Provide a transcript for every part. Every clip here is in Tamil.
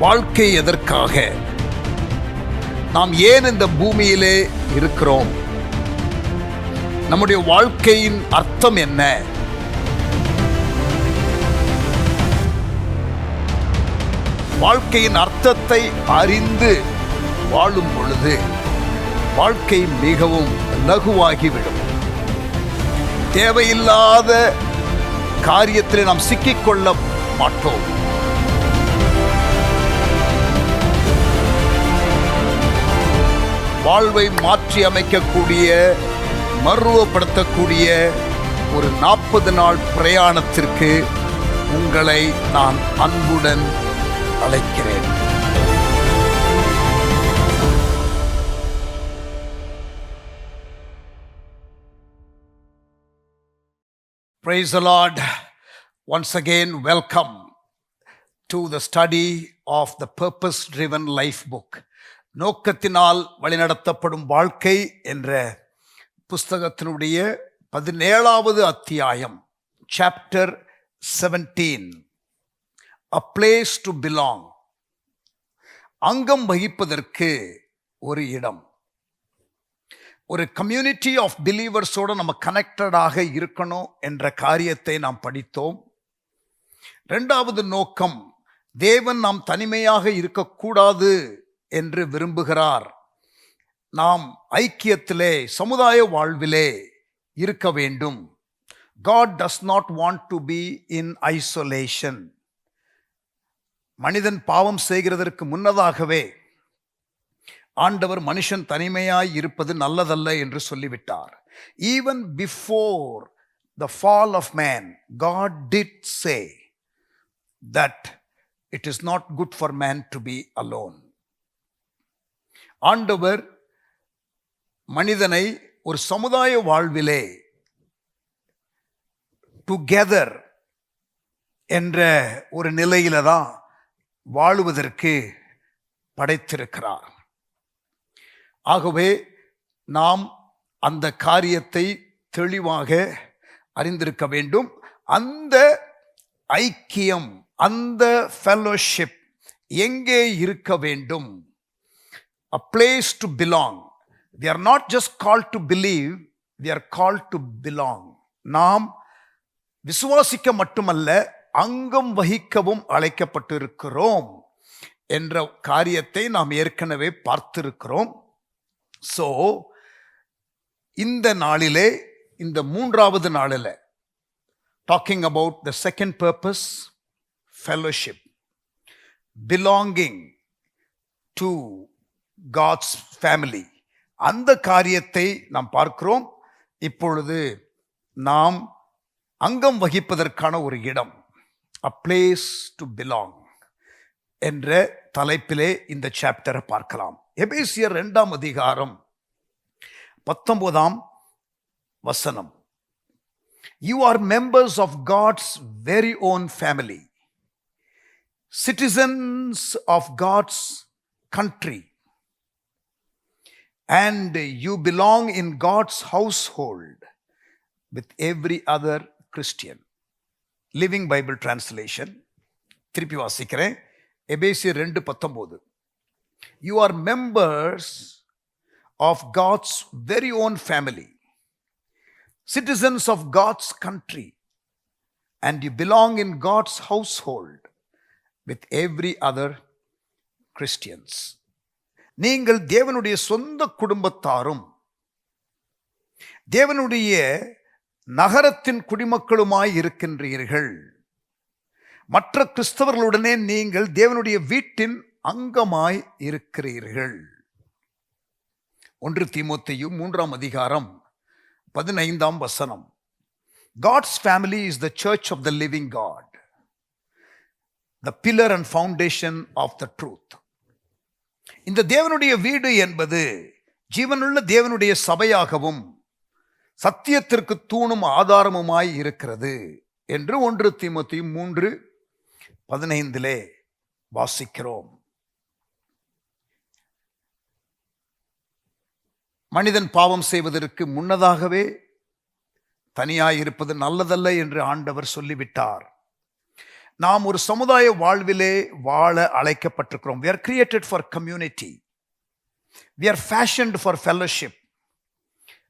வாழ்க்கை எதற்காக? நாம் ஏன் இந்த பூமியிலே இருக்கிறோம்? நம்முடைய வாழ்க்கையின் அர்த்தம் என்ன? வாழ்க்கையின் அர்த்தத்தை அறிந்து வாழும் பொழுது வாழ்க்கை மிகவும் லகுவாகிவிடும். தேவையில்லாத காரியத்தில் நாம் சிக்கிக்கொள்ள மாட்டோம். வாழ்வை மாற்றி அமைக்கக்கூடிய, மறுரூபப்படுத்தக்கூடிய ஒரு 40 நாள் பிரயாணத்திற்கு உங்களை நான் அன்புடன் அழைக்கிறேன். Praise the Lord. Once again, welcome to the study of the Purpose-Driven Life book. நோக்கத்தினால் வழிநடத்தப்படும் வாழ்க்கை என்ற புஸ்தகத்தினுடைய 17வது அத்தியாயம், chapter 17, A place to belong. அங்கம் வகிப்பதற்கு ஒரு இடம். ஒரு கம்யூனிட்டி ஆஃப் பிலீவர்ஸோடு நம்ம கனெக்டடாக இருக்கணும் என்ற காரியத்தை நாம் படித்தோம். 2வது நோக்கம், தேவன் நாம் தனிமையாக இருக்கக்கூடாது என்று விரும்புகிறார். நாம் ஐக்கியத்திலே, சமுதாய வாழ்விலே இருக்க வேண்டும். God does not want to be in isolation. மனிதன் பாவம் செய்கிறதற்கு முன்னதாகவே ஆண்டவர் மனுஷன் தனிமையாய் இருப்பது நல்லதல்ல என்று சொல்லிவிட்டார். Even before the fall of man, God did say that it is not good for man to be alone. ஆண்டவர் மனிதனை ஒரு சமுதாய வாழ்விலே டுகெதர் என்ற ஒரு நிலையில தான் வாழுவதற்கு படைத்திருக்கிறார். ஆகவே நாம் அந்த காரியத்தை தெளிவாக அறிந்திருக்க வேண்டும். அந்த ஐக்கியம், அந்த ஃபெலோஷிப் எங்கே இருக்க வேண்டும்? A place to belong. We are not just called to believe, we are called to belong. நாம் விசுவாசிக்க மட்டுமல்ல, அங்கம் வகிக்கவும் அழைக்கப்பட்டிருக்கிறோம் என்ற காரியத்தை நாம் ஏற்கனவே பார்த்திருக்கிறோம். ஸோ இந்த நாளிலே, இந்த 3வது நாளில், talking about the second purpose, fellowship, belonging to God's family, அந்த காரியத்தை நாம் பார்க்கிறோம். இப்பொழுது நாம் அங்கம் வகிப்பதற்கான ஒரு இடம், a place to belong என்ற தலைப்பிலே இந்த சாப்டரை பார்க்கலாம். எபேசியர் 2ஆம் அதிகாரம் 19ஆம் வசனம். You are members of God's very own family, citizens of God's country, and you belong in God's household with every other Christian. Living Bible Translation. திருப்பி வாசிக்கிறேன். எபேசியர் 2:19. You are members of God's very own family, citizens of God's country, and you belong in God's household with every other Christians. நீங்கள் தேவனுடைய சொந்த குடும்பத்தாரும் தேவனுடைய நகரத்தின் குடிமக்களுமாய் இருக்கின்றீர்கள். மற்ற கிறிஸ்தவர்களுடனே நீங்கள் தேவனுடைய வீட்டின் அங்கமாய் இருக்கிறீர்கள். 1 தீமோத்தேயு 3ஆம் அதிகாரம் 15ஆம் வசனம். God's family is the church of the living God, the pillar and foundation of the truth. இந்த தேவனுடைய வீடு என்பது ஜீவனுள்ள தேவனுடைய சபையாகவும் சத்தியத்திற்கு தூணும் ஆதாரமுமாய் இருக்கிறது என்று 1 தீமோத்தேயு 3:15 வாசிக்கிறோம். மனிதன் பாவம் செய்வதற்கு முன்னதாகவே தனியாய் இருப்பது நல்லதல்ல என்று ஆண்டவர் சொல்லிவிட்டார். நாம் ஒரு சமுதாய வாழ்விலே வாழ அழைக்கப்பட்டிருக்கிறோம். We are created for community. We are fashioned for fellowship.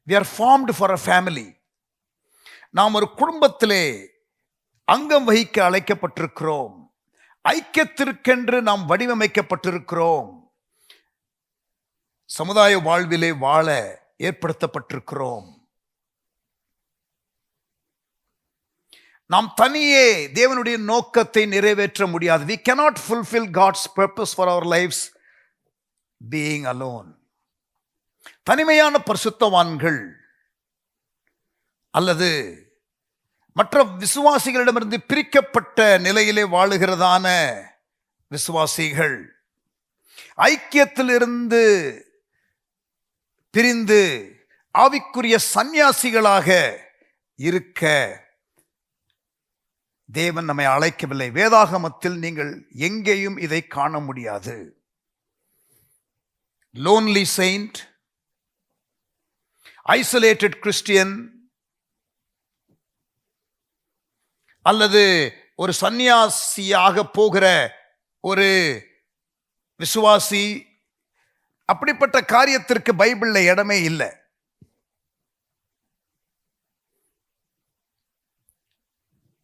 We are formed for a family. நாம் ஒரு குடும்பத்திலே அங்கம் வகிக்க அழைக்கப்பட்டிருக்கிறோம். ஐக்கியத்திற்கென்று நாம் வடிவமைக்கப்பட்டிருக்கிறோம். சமுதாய வாழ்விலே வாழ ஏற்படுத்தப்பட்டிருக்கிறோம். நாம் தனியே தேவனுடைய நோக்கத்தை நிறைவேற்ற முடியாது. We cannot fulfill God's purpose for our lives being alone. தனிமையான பரிசுத்தவான்கள் அல்லது மற்ற விசுவாசிகளிடமிருந்து பிரிக்கப்பட்ட நிலையிலே வாழுகிறதான விசுவாசிகள் ஐக்கியத்திலிருந்து பிரிந்து ஆவிக்குரிய சந்நியாசிகளாக இருக்க தேவன் நம்மை அழைக்கவில்லை. வேதாகமத்தில் நீங்கள் எங்கேயும் இதை காண முடியாது. லோன்லி செயின்ட், ஐசோலேட்டட் கிறிஸ்டியன் அல்லது ஒரு சந்நியாசியாக போகிற ஒரு விசுவாசி, அப்படிப்பட்ட காரியத்திற்கு பைபிள்ல இடமே இல்லை.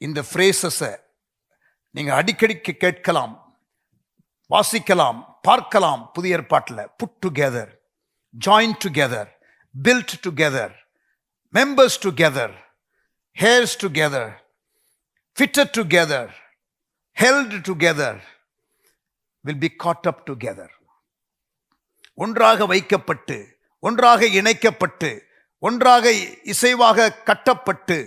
இந்த ஃப்ரேசஸை நீங்க அடிக்கடிக்கு கேட்கலாம், வாசிக்கலாம், பார்க்கலாம். புதிய ஏற்பாட்டில் put together, join together, build together, members together, heirs together, fitted together, held together, will be caught up together. ஒன்றாக வைக்கப்பட்டு, ஒன்றாக இணைக்கப்பட்டு, ஒன்றாக இசைவாக கட்டப்பட்டு,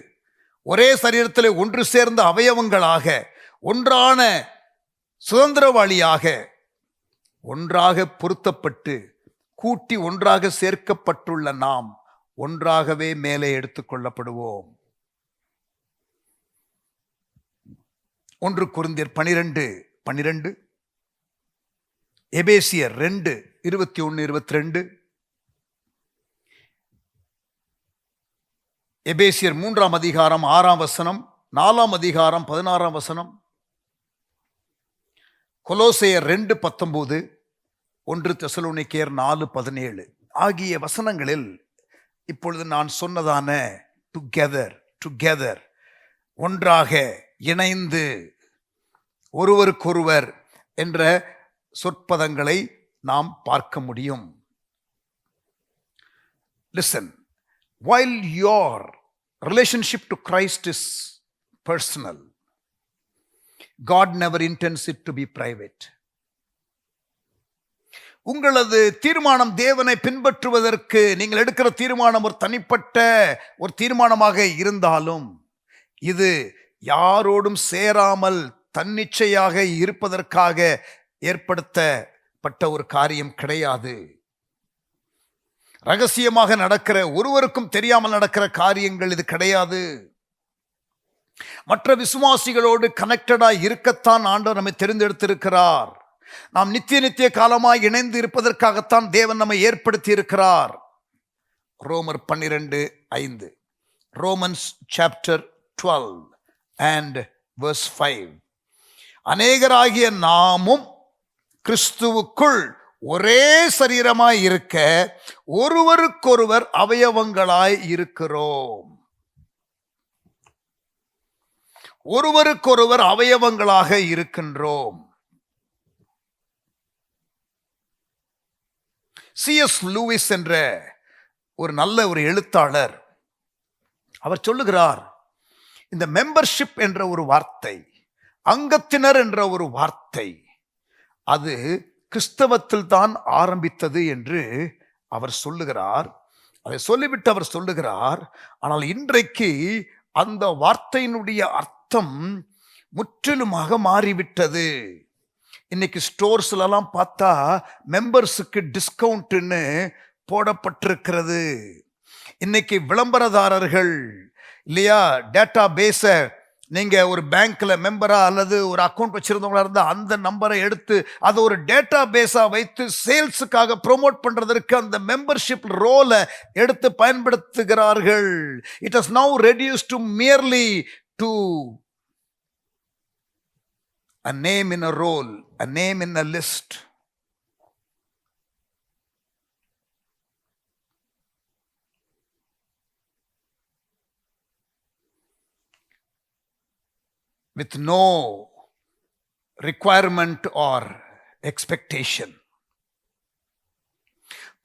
ஒரே சரீரத்தில் ஒன்று சேர்ந்த அவயவங்களாக, ஒன்றான சுதந்திரவாளியாக, ஒன்றாக பொருத்தப்பட்டு, கூட்டி ஒன்றாக சேர்க்கப்பட்டுள்ள நாம் ஒன்றாகவே மேலே எடுத்துக்கொள்ளப்படுவோம். 1 கொரிந்தியர் 12:12, எபேசியர் 2:21-22, எபேசியர் 3ஆம் அதிகாரம் 6ஆம் வசனம், 4ஆம் அதிகாரம் 16ஆம் வசனம், கொலோசையர் 2:19, 1 தெசலோனிக்கேயர் 4:17 ஆகிய வசனங்களில் இப்பொழுது நான் சொன்னதான டுகெதர், ஒன்றாக இணைந்து, ஒருவருக்கொருவர் என்ற சொற்பதங்களை நாம் பார்க்க முடியும். Listen, while your relationship to Christ is personal, God never intends it to be private. உங்களது தீர்மானம் தேவனை பின்பற்றுவதற்கு நீங்கள் எடுக்கிற தீர்மானம் ஒரு தனிப்பட்ட ஒரு தீர்மானமாக இருந்தாலும், இது யாரோடும் சேராமல் தன்னிச்சையாக இருப்பதற்காக ஏற்படுத்தப்பட்ட ஒரு காரியம் கிடையாது. ரகசியமாக நடக்கிற, ஒருவருக்கும் தெரியாமல் நடக்கிற காரியங்கள் இது கிடையாது. மற்ற விசுவாசிகளோடு கனெக்டடாக இருக்கத்தான் ஆண்டவர் நம்மை தெரிந்தெடுத்திருக்கிறார். நாம் நித்திய காலமாய் இணைந்து இருப்பதற்காகத்தான் தேவன் நம்மை ஏற்படுத்தி இருக்கிறார். ரோமர் 12:5, ரோமன்ஸ் சாப்டர் 12 and verse 5, அநேகராகிய நாமும் கிறிஸ்துவுக்குள் ஒரே சரீரமாய் இருக்க ஒருவருக்கொருவர் அவயவங்களாய் இருக்கிறோம். ஒருவருக்கொருவர் அவயவங்களாக இருக்கின்றோம். C.S. லூயிஸ் என்ற ஒரு நல்ல ஒரு எழுத்தாளர், அவர் சொல்லுகிறார், இந்த மெம்பர்ஷிப் என்ற ஒரு வார்த்தை, அங்கத்தினர் என்ற ஒரு வார்த்தை, அது கிறிஸ்தவத்தில் தான் ஆரம்பித்தது என்று அவர் சொல்லுகிறார். அதை சொல்லிவிட்டு அவர் சொல்லுகிறார், ஆனால் இன்றைக்கு அந்த வார்த்தையினுடைய அர்த்தம் முற்றிலுமாக மாறிவிட்டது. இன்னைக்கு ஸ்டோர்ஸ்லாம் பார்த்தா மெம்பர்ஸுக்கு டிஸ்கவுண்ட்னு போடப்பட்டிருக்கிறது. இன்னைக்கு விளம்பரதாரர்கள் இல்லையா, டேட்டா பேஸை நீங்க ஒரு பேங்க்ல மெம்பரா அல்லது ஒரு அக்கௌண்ட் வச்சிருந்தவங்களா இருந்தா அந்த நம்பரை எடுத்து அதை ஒரு டேட்டா பேஸா வைத்து சேல்ஸுக்காக ப்ரோமோட் பண்றதற்கு அந்த மெம்பர்ஷிப் ரோலை எடுத்து பயன்படுத்துகிறார்கள். It has now reduced to merely to a name in a roll, a name in a list. With no requirement or expectation.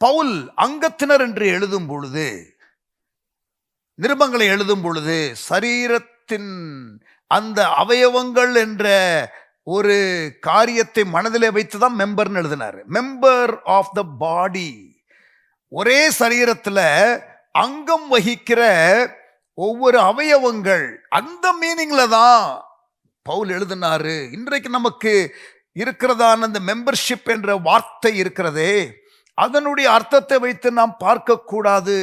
Paul அங்கத்தினர் என்று எழுதும் பொழுது, நிருபங்களை எழுதும் பொழுது சரீரத்தின் அந்த அவயவங்கள் என்ற ஒரு காரியத்தை மனதிலே வைத்துதான் மெம்பர்னு எழுதினார். மெம்பர் ஆஃப் த பாடி, ஒரே சரீரத்தில் அங்கம் வகிக்கிற ஒவ்வொரு அவயவங்கள், அந்த மீனிங்ல தான் பவுல் எழுதினாரு. இன்றைக்கு நமக்கு இருக்கிறதான அந்த மெம்பர்ஷிப் என்ற வார்த்தை இருக்கிறதே, அதனுடைய அர்த்தத்தை வைத்து நாம் பார்க்க கூடாது.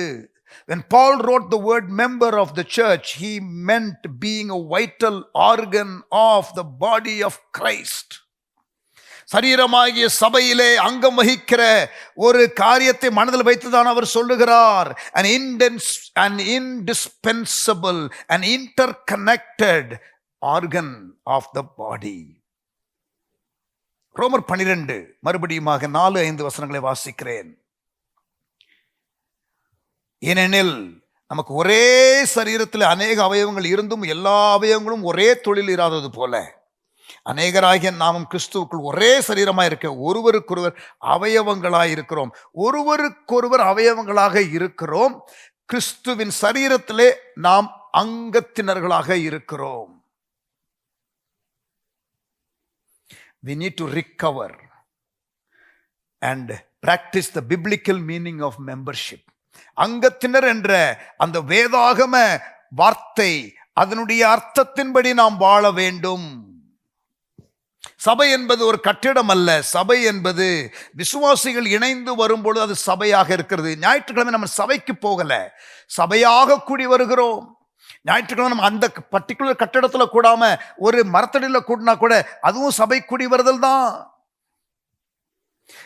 When Paul wrote the word member of the church, he meant being a vital organ of the body of Christ. சரீரமாகிய சபையிலே அங்கம் வகிக்கிற ஒரு காரியத்தை மனதில் வைத்துதான் அவர் சொல்லுகிறார். an indispensable and interconnected organ of the body. ரோமர் 12 மறுபடியுமாக 4-5 வசனங்களை வாசிக்கிறேன். ஏனெனில் நமக்கு ஒரே சரீரத்தில் அநேக அவயவங்கள் இருந்தும் எல்லா அவயவங்களும் ஒரே தொழில் இராதது போல, அநேகராகிய நாமும் கிறிஸ்துவுக்குள் ஒரே சரீரமாய் இருக்க ஒருவருக்கொருவர் அவயவங்களாய் இருக்கிறோம். ஒருவருக்கொருவர் அவயவங்களாக இருக்கிறோம். கிறிஸ்துவின் சரீரத்திலே நாம் அங்கத்தினர்களாக இருக்கிறோம். We need to recover and practice the biblical meaning of membership. அங்கத்தினர் என்ற அந்த வேதாகம வார்த்தை, அதனுடைய அர்த்தத்தின்படி நாம் வாழ வேண்டும். சபை என்பது ஒரு கட்டிடம் அல்ல. சபை என்பது விசுவாசிகள் இணைந்து வரும்பொழுது அது சபையாக இருக்கிறது. ஞாயிற்றுக்கிழமை நம்ம சபைக்கு போகல, சபையாக கூடி வருகிறோம். ஞாயிற்றுக்கிழமை நம்ம அந்த பர்டிகுலர் கட்டிடத்தில் கூடாம ஒரு மரத்தடியில் கூடினா கூட அதுவும் சபை கூடி வருதல் தான்.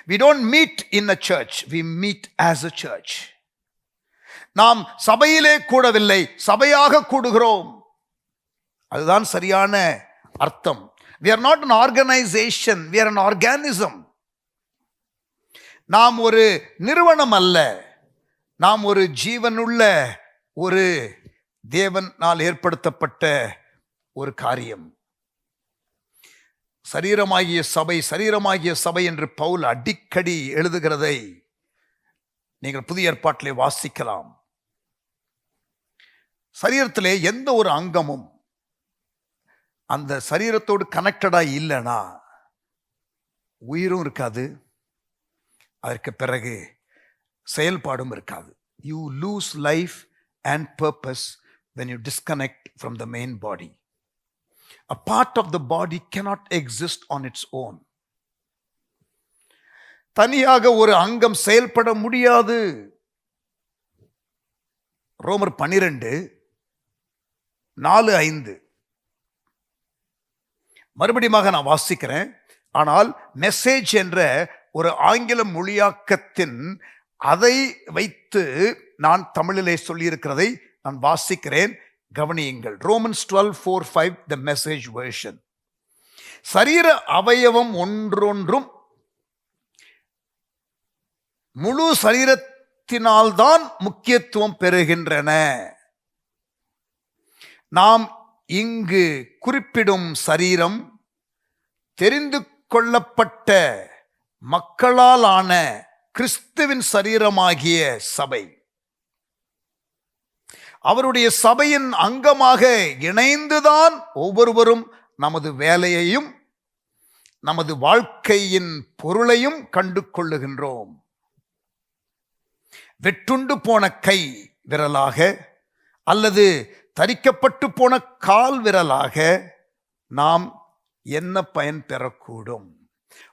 We don't meet in a church, we meet as a church. நாம் சபையிலே கூடவில்லை, சபையாக கூடுகிறோம். அதுதான் சரியான அர்த்தம். We are not an organization, we are an organism. நாம் ஒரு நிறுவனம் அல்ல, நாம் ஒரு ஜீவனுள்ள ஒரு தேவனால் ஏற்படுத்தப்பட்ட ஒரு காரியம். சரீரமாகிய சபை, சரீரமாகிய சபை என்று பவுல் அடிக்கடி எழுதுகிறதை நீங்கள் புதிய ஏற்பாட்டிலே வாசிக்கலாம். சரீரத்திலே எந்த ஒரு அங்கமும் அந்த சரீரத்தோடு கனெக்டடா இல்லைனா உயிரும் இருக்காது, அதற்கு பிறகு செயல்பாடும் இருக்காது. You lose life and purpose when you disconnect from the main body. A part of the body cannot exist on its own. தனியாக ஒரு அங்கம் செயல்பட முடியாது. ரோமர் 12:4-5 மறுபடியும் நான் வாசிக்கிறேன். ஆனால் மெசேஜ் என்ற ஒரு ஆங்கில மொழியாக்கத்தின் அதை வைத்து நான் தமிழிலே சொல்லியிருக்கிறதை நான் வாசிக்கிறேன், கவனியுங்கள். Romans 12:4-5 the message version. சரீர அவயவம் ஒன்றொன்றும் முழு சரீரத்தினால்தான் முக்கியத்துவம் பெறுகின்றன. நாம் இங்கு குறிப்பிடும் சரீரம் தெரிந்து கொள்ளப்பட்ட மக்களால் ஆன கிறிஸ்துவின் சரீரமாகிய சபை. அவருடைய சபையின் அங்கமாக இணைந்துதான் ஒவ்வொருவரும் நமது வேலையையும் நமது வாழ்க்கையின் பொருளையும் கண்டு கொள்ளுகின்றோம். வெட்டுண்டு போன கை விரலாக அல்லது தரிக்கப்பட்டு போன கால் விரலாக நாம் என்ன பயன் பெறக்கூடும்?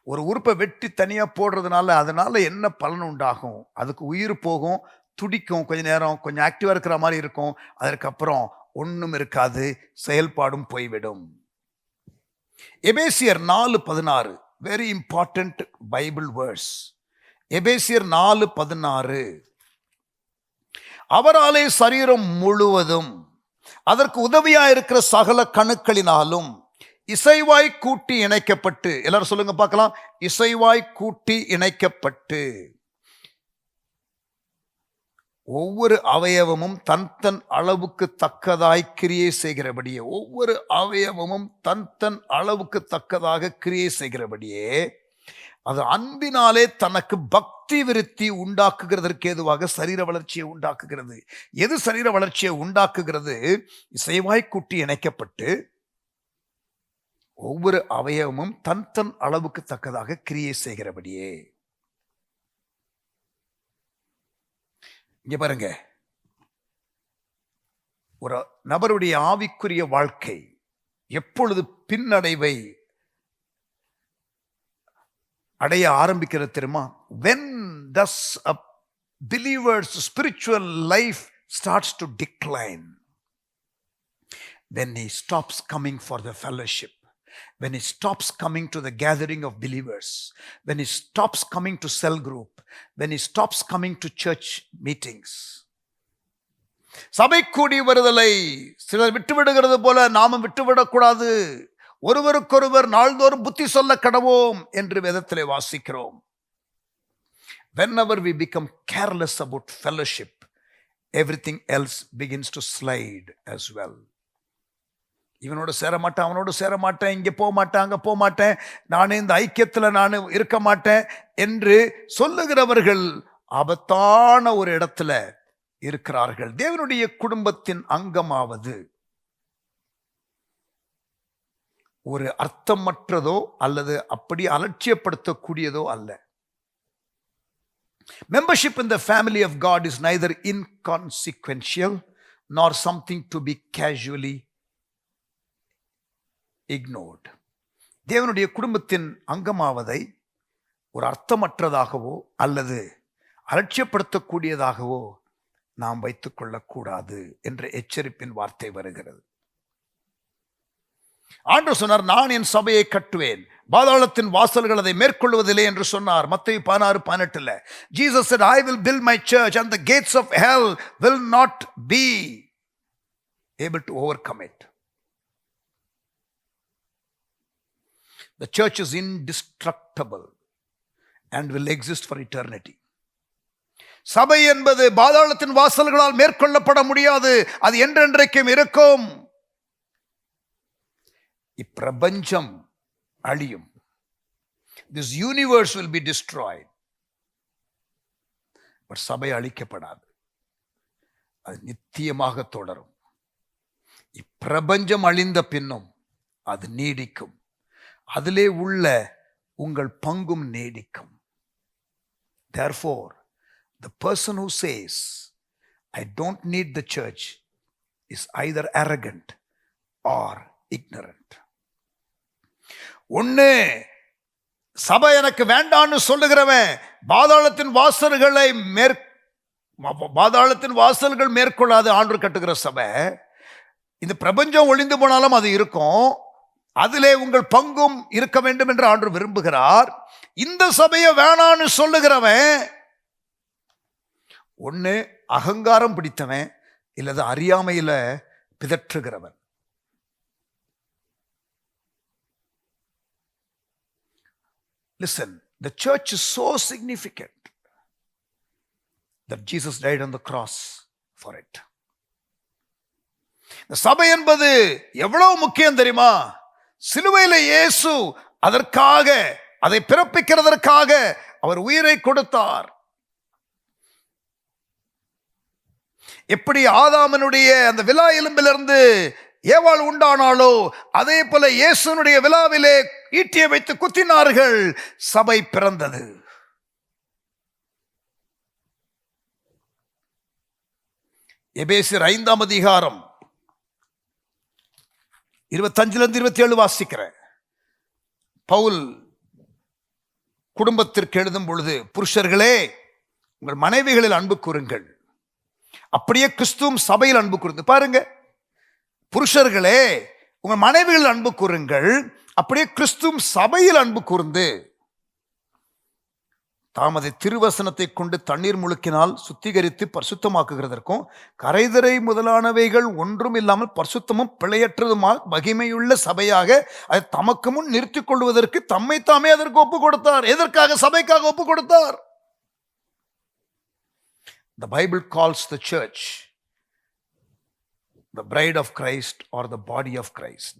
ஒரு உறுப்பை வெட்டி தனியா போடுறதுனால அதனால என்ன பலன் உண்டாகும்? அதுக்கு உயிர் போகும், துடிக்கும், கொஞ்ச நேரம் கொஞ்சம் ஆக்டிவா இருக்கிற மாதிரி இருக்கும், அதற்கப்புறம் ஒன்றும் இருக்காது, செயல்பாடும் போய்விடும். எபேசியர் 4:16 வெரி இம்பார்ட்டன்ட் பைபிள் வேர்ஸ். எபேசியர் 4:16 அவராலே சரீரம் முழுவதும் அதற்கு உதவியா இருக்கிற சகல கணுக்களினாலும் இசைவாய் கூட்டி இணைக்கப்பட்டு, எல்லாரும் சொல்லுங்க பார்க்கலாம், இசைவாய் கூட்டி இணைக்கப்பட்டு ஒவ்வொரு அவயவமும் தன் தன் அளவுக்கு தக்கதாய் கிரியை செய்கிறபடியே, ஒவ்வொரு அவயவமும் தன் தன் அளவுக்கு தக்கதாக கிரியை செய்கிறபடியே அது அன்பினாலே தனக்கு பக்தி விருத்தி உண்டாக்குகிறதற்கு ஏதுவாக சரீர வளர்ச்சியை உண்டாக்குகிறது. எது சரீர வளர்ச்சியை உண்டாக்குகிறது? இசைவாய் கூட்டி இணைக்கப்பட்டு ஒவ்வொரு அவயவமும் தன் தன் அளவுக்கு தக்கதாக கிரியை செய்கிறபடியே. இங்க பாருங்க, ஒரு நபருடைய ஆவிக்குரிய வாழ்க்கை எப்பொழுது பின்னடைவை அடைய ஆரம்பிக்கிறது தெரியுமா? when does a believer's spiritual life starts to decline? When he stops coming for the fellowship, when he stops coming to the gathering of believers, when he stops coming to cell group, when he stops coming to church meetings. சபை கூடி வருதலை சிலர் விட்டுவிடுகிறது போல நாமும் விட்டுவிடக்கூடாது. ஒருவருக்கொருவர் நாள்தோறும் புத்தி சொல்ல கடவோம் என்று வேதத்திலே வாசிக்கிறோம். Whenever we become careless about fellowship, everything else begins to slide as well. இவனோட சேர மாட்டேன், அவனோட சேர மாட்டேன், இங்கே போக மாட்டேன், அங்கே போக மாட்டேன், நானே இந்த ஐக்கியத்தில் நான் இருக்க மாட்டேன் என்று சொல்லுகிறவர்கள் ஆபத்தான ஒரு இடத்துல இருக்கிறார்கள். தேவனுடைய குடும்பத்தின் அங்கமாவது ஒரு அர்த்தமற்றதோ அல்லது அப்படி அலட்சியப்படுத்தக்கூடியதோ அல்ல. Membership in the family of God is neither inconsequential nor something to be casually ignored. தேவனுடைய குடும்பத்தின் அங்கமாவதை ஒரு அர்த்தமற்றதாகவோ அல்லது அலட்சியப்படுத்தக்கூடியதாகவோ நாம் வைத்துக் கொள்ளக்கூடாது என்ற எச்சரிப்பின் வார்த்தை வருகிறது. ஆண்டவர் சொன்னார், நான் என் சபையை கட்டுவேன், பாதாளத்தின் வாசல்கள் அதை மேற்கொள்வதில்லை என்று சொன்னார். மத்தேயு 16:18. Jesus said, I will build my church and the gates of hell will not be able to overcome it. The church is indestructible and will exist for eternity. சபை என்பது பாதாளத்தின் வாசல்களால் மேற்கொள்ளப்பட முடியாது, அது என்றென்றைக்கும் இருக்கும். இப்பிரபஞ்சம் அழியும். This universe will be destroyed. but சபை அழிக்கப்படாது, அது நித்தியமாக தொடரும். இப்பிரபஞ்சம் அழிந்த பின்னும் அது நீடிக்கும், அதிலே உள்ள உங்கள் பங்கும் நீடிக்கும். Therefore, the person who says, I don't need the church, is either arrogant or ignorant. ஒண்ணு சபை எனக்கு வேண்டான்னு சொல்லுகிறவன் பாதாளத்தின் வாசல்கள் மேற்கொள்ளாது ஆண்டு கட்டுகிற சபை. இந்த பிரபஞ்சம் ஒளிந்து போனாலும் அது இருக்கும், அதிலே உங்கள் பங்கும் இருக்க வேண்டும் என்று ஆண்டு விரும்புகிறார். இந்த சபையை வேணான்னு சொல்லுகிறவன் ஒண்ணு அகங்காரம் பிடித்தவன் இல்லது அறியாமையில பிதற்றுகிறவன். Listen, the church is so significant that Jesus died on the cross for it. இந்த சபை என்பது எவ்வளவு முக்கியம் தெரியுமா? சிலுவையில இயேசு அதற்காக, அதை பிறப்பிக்கிறதற்காக அவர் உயிரை கொடுத்தார். எப்படி ஆதாமனுடைய அந்த விலா எலும்பிலிருந்து ஏவாள் உண்டானாலோ அதே போல இயேசுனுடைய விலாவிலே ஈட்டியை வைத்து குத்தினார்கள், சபை பிறந்தது. எபேசியர் 5 25-27 வாசிக்கிறேன். பவுல் குடும்பத்திற்கு எழுதும் பொழுது, புருஷர்களே உங்கள் மனைவிகளில் அன்பு கூறுங்கள், அப்படியே கிறிஸ்துவும் சபையில் அன்பு கூர்ந்து. பாருங்க, புருஷர்களே உங்கள் மனைவிகள் அன்பு கூறுங்கள், அப்படியே கிறிஸ்துவும் சபையில் அன்பு கூர்ந்து தாம் அதை திருவசனத்தை கொண்டு தண்ணீர் முழுக்கினால் சுத்திகரித்து பரிசுத்தமாக்குகிறதற்கும் கரைதரை முதலானவைகள் ஒன்றும் இல்லாமல் பரிசுத்தமும் பிழையற்றதுமா மகிமையுள்ள சபையாக அதை தமக்கு முன் நிறுத்திக் கொள்வதற்கு தம்மை தாமே அதற்கு ஒப்பு கொடுத்தார். எதற்காக? சபைக்காக ஒப்பு கொடுத்தார். The Bible calls the church the bride of Christ or the body of Christ.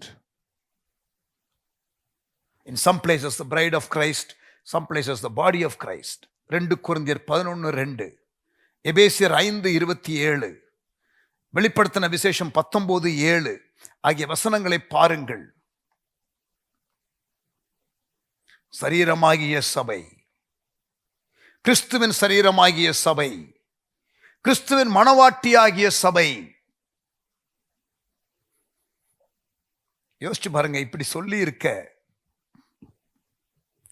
In some places the bride of Christ, some places the body of Christ. 2 கொரிந்தியர் 11:2, எபேசியர் 5:27, வெளிப்படுத்தின விசேஷம் 19:7 ஆகிய வசனங்களை பாருங்கள். சரீரமாகிய சபை, கிறிஸ்துவின் சரீரமாகிய சபை, கிறிஸ்துவின் மணவாட்டியாகிய சபை. யோசிச்சு பாருங்க, இப்படி சொல்லி இருக்க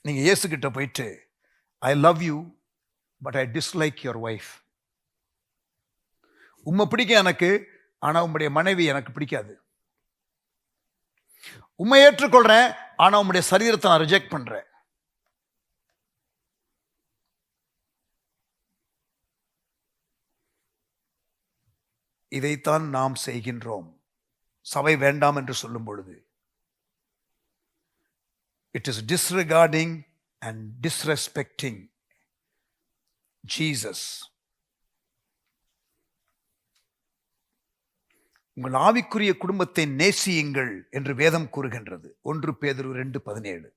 நீங்க இயேசு கிட்ட போயிட்டு I love you but I dislike your wife, உம்மை பிடிக்கும் எனக்கு, ஆனா உம்முடைய மனைவி எனக்கு பிடிக்காது, உம்மை ஏற்றுக்கொள்றேன் ஆனா உம்முடைய சரீரத்தை நான் ரிஜெக்ட் பண்றேன். இதைத்தான் நாம் செய்கின்றோம். சபை வேண்டாம் என்று சொல்லும் பொழுது it is disregarding and disrespecting Jesus. உங்கள் ஆவிக்குரிய குடும்பத்தை நேசியுங்கள் என்று வேதம் கூறுகின்றது. 1 பேதுரு 2:17.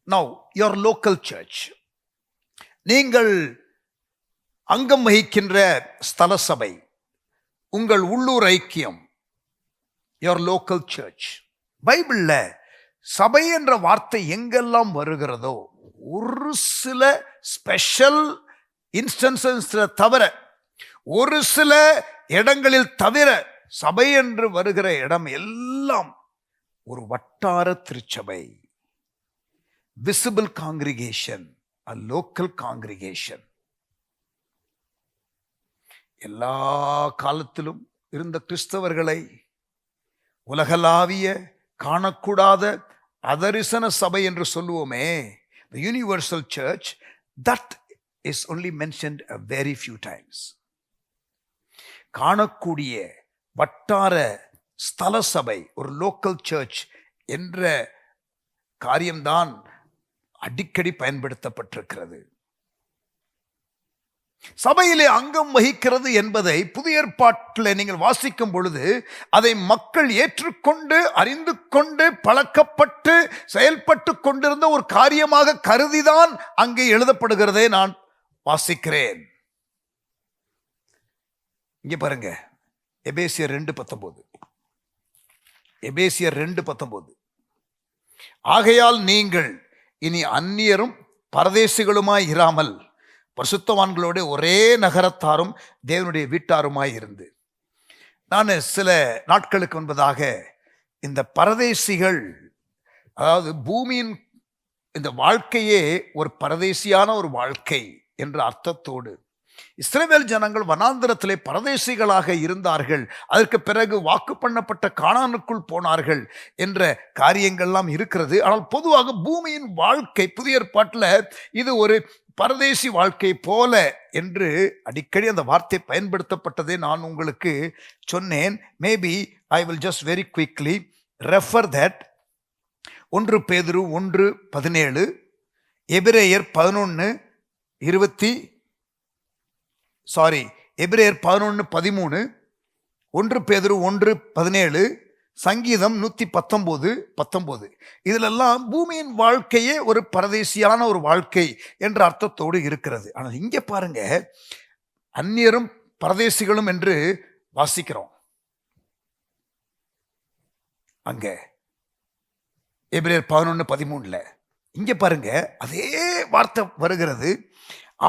Now your local church, நீங்கள் அங்கம் வகிக்கின்ற ஸ்தல சபை, உங்கள் உள்ளூர் ஐக்கியம், your local church. பைபிள்ல சபை என்ற வார்த்தை எங்கெல்லாம் வருகிறதோ ஒரு சில ஸ்பெஷல் இன்ஸ்டன்சஸ் தவிர, ஒரு சில இடங்களில் தவிர, சபை என்று வருகிற இடம் எல்லாம் ஒரு வட்டார திருச்சபை, visible congregation, a local congregation. எல்லா காலத்திலும் இருந்த கிறிஸ்தவர்களை உலகளாவிய காணக்கூடாத அதரிசன சபை என்று சொல்லுவோமே, the universal church, that is only mentioned a very few times. காணக்கூடிய வட்டார ஸ்தல சபை, ஒரு லோக்கல் சர்ச் என்ற காரியம்தான் அடிக்கடி பயன்படுத்தப்பட்டிருக்கிறது. சபையிலே அங்கம் வகிக்கிறது என்பதை புதிய ஏற்பாட்டில் நீங்கள் வாசிக்கும் பொழுது அதை மக்கள் ஏற்றுக்கொண்டு அறிந்து கொண்டு பழக்கப்பட்டு செயல்பட்டு கொண்டிருந்த ஒரு காரியமாக கருதிதான் அங்கே எழுதப்படுகிறதை நான் வாசிக்கிறேன். இங்க பாருங்க, எபேசியர் 2:19. எபேசியர் 2:19. ஆகையால் நீங்கள் இனி அந்நியரும் பரதேசிகளுமாய் இராமல் பரிசுத்தவான்களோடு ஒரே நகரத்தாரும் தேவனுடைய வீட்டாருமாய் இருந்து. நான் சில நாட்களுக்கு முன்பதாக இந்த பரதேசிகள், அதாவது பூமியின் இந்த வாழ்க்கையே ஒரு பரதேசியான ஒரு வாழ்க்கை என்ற அர்த்தத்தோடு இஸ்ரவேல் ஜனங்கள் வனாந்தரத்திலே பரதேசிகளாக இருந்தார்கள், அதற்கு பிறகு வாக்கு பண்ணப்பட்ட கானானுக்குள் போனார்கள் என்ற காரியங்கள்லாம் இருக்கிறது. ஆனால் பொதுவாக பூமியின் வாழ்க்கை புதிய ஏற்பாட்டில் இது ஒரு பரதேசி வாழ்க்கை போல என்று அடிக்கடி அந்த வார்த்தை பயன்படுத்தப்பட்டதை நான் உங்களுக்கு சொன்னேன். Maybe I will just very quickly refer that. 1 பேதுரு 1:17, எபிரேயர் 11:13, எபிரேயர் 11:13, 1 பேதுரு 1:17, சங்கீதம் 119:19. இதிலெல்லாம் பூமியின் வாழ்க்கையே ஒரு பரதேசியான ஒரு வாழ்க்கை என்ற அர்த்தத்தோடு இருக்கிறது. ஆனால் இங்கே பாருங்க, அந்நியரும் பரதேசிகளும் என்று வாசிக்கிறோம். அங்க எபிரேயர் 11:13 இங்க பாருங்க அதே வார்த்தை வருகிறது.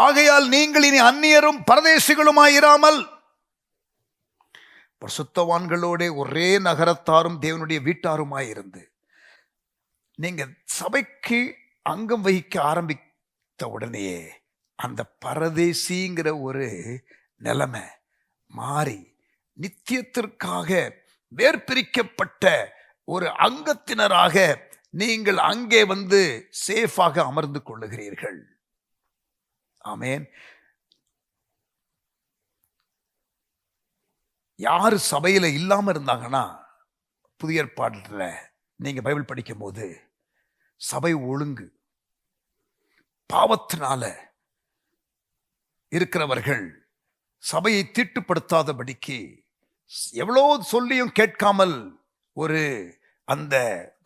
ஆகையால் நீங்கள் இனி அந்நியரும் பரதேசிகளுமாயிராமல் பரிசுத்தவான்களோட ஒரே நகரத்தாரும் தேவனுடைய வீட்டாருமாயிருந்து. நீங்க சபைக்கு அங்கம் வகிக்க ஆரம்பித்த உடனேயே அந்த பரதேசிங்கிற ஒரு நிலைமை மாறி நித்தியத்திற்காக வேர்பிரிக்கப்பட்ட ஒரு அங்கத்தினராக நீங்கள் அங்கே வந்து சேஃபாக அமர்ந்து கொள்ளுகிறீர்கள். ஆமென். யாரு சபையில இல்லாம இருந்தாங்கன்னா, புதிய ஏற்பாடுல நீங்க பைபிள் படிக்கும் போது சபை ஒழுங்கு, பாவத்தினால இருக்கிறவர்கள் சபையை தீட்டுப்படுத்தாதபடிக்கு எவ்வளோ சொல்லியும் கேட்காமல் ஒரு அந்த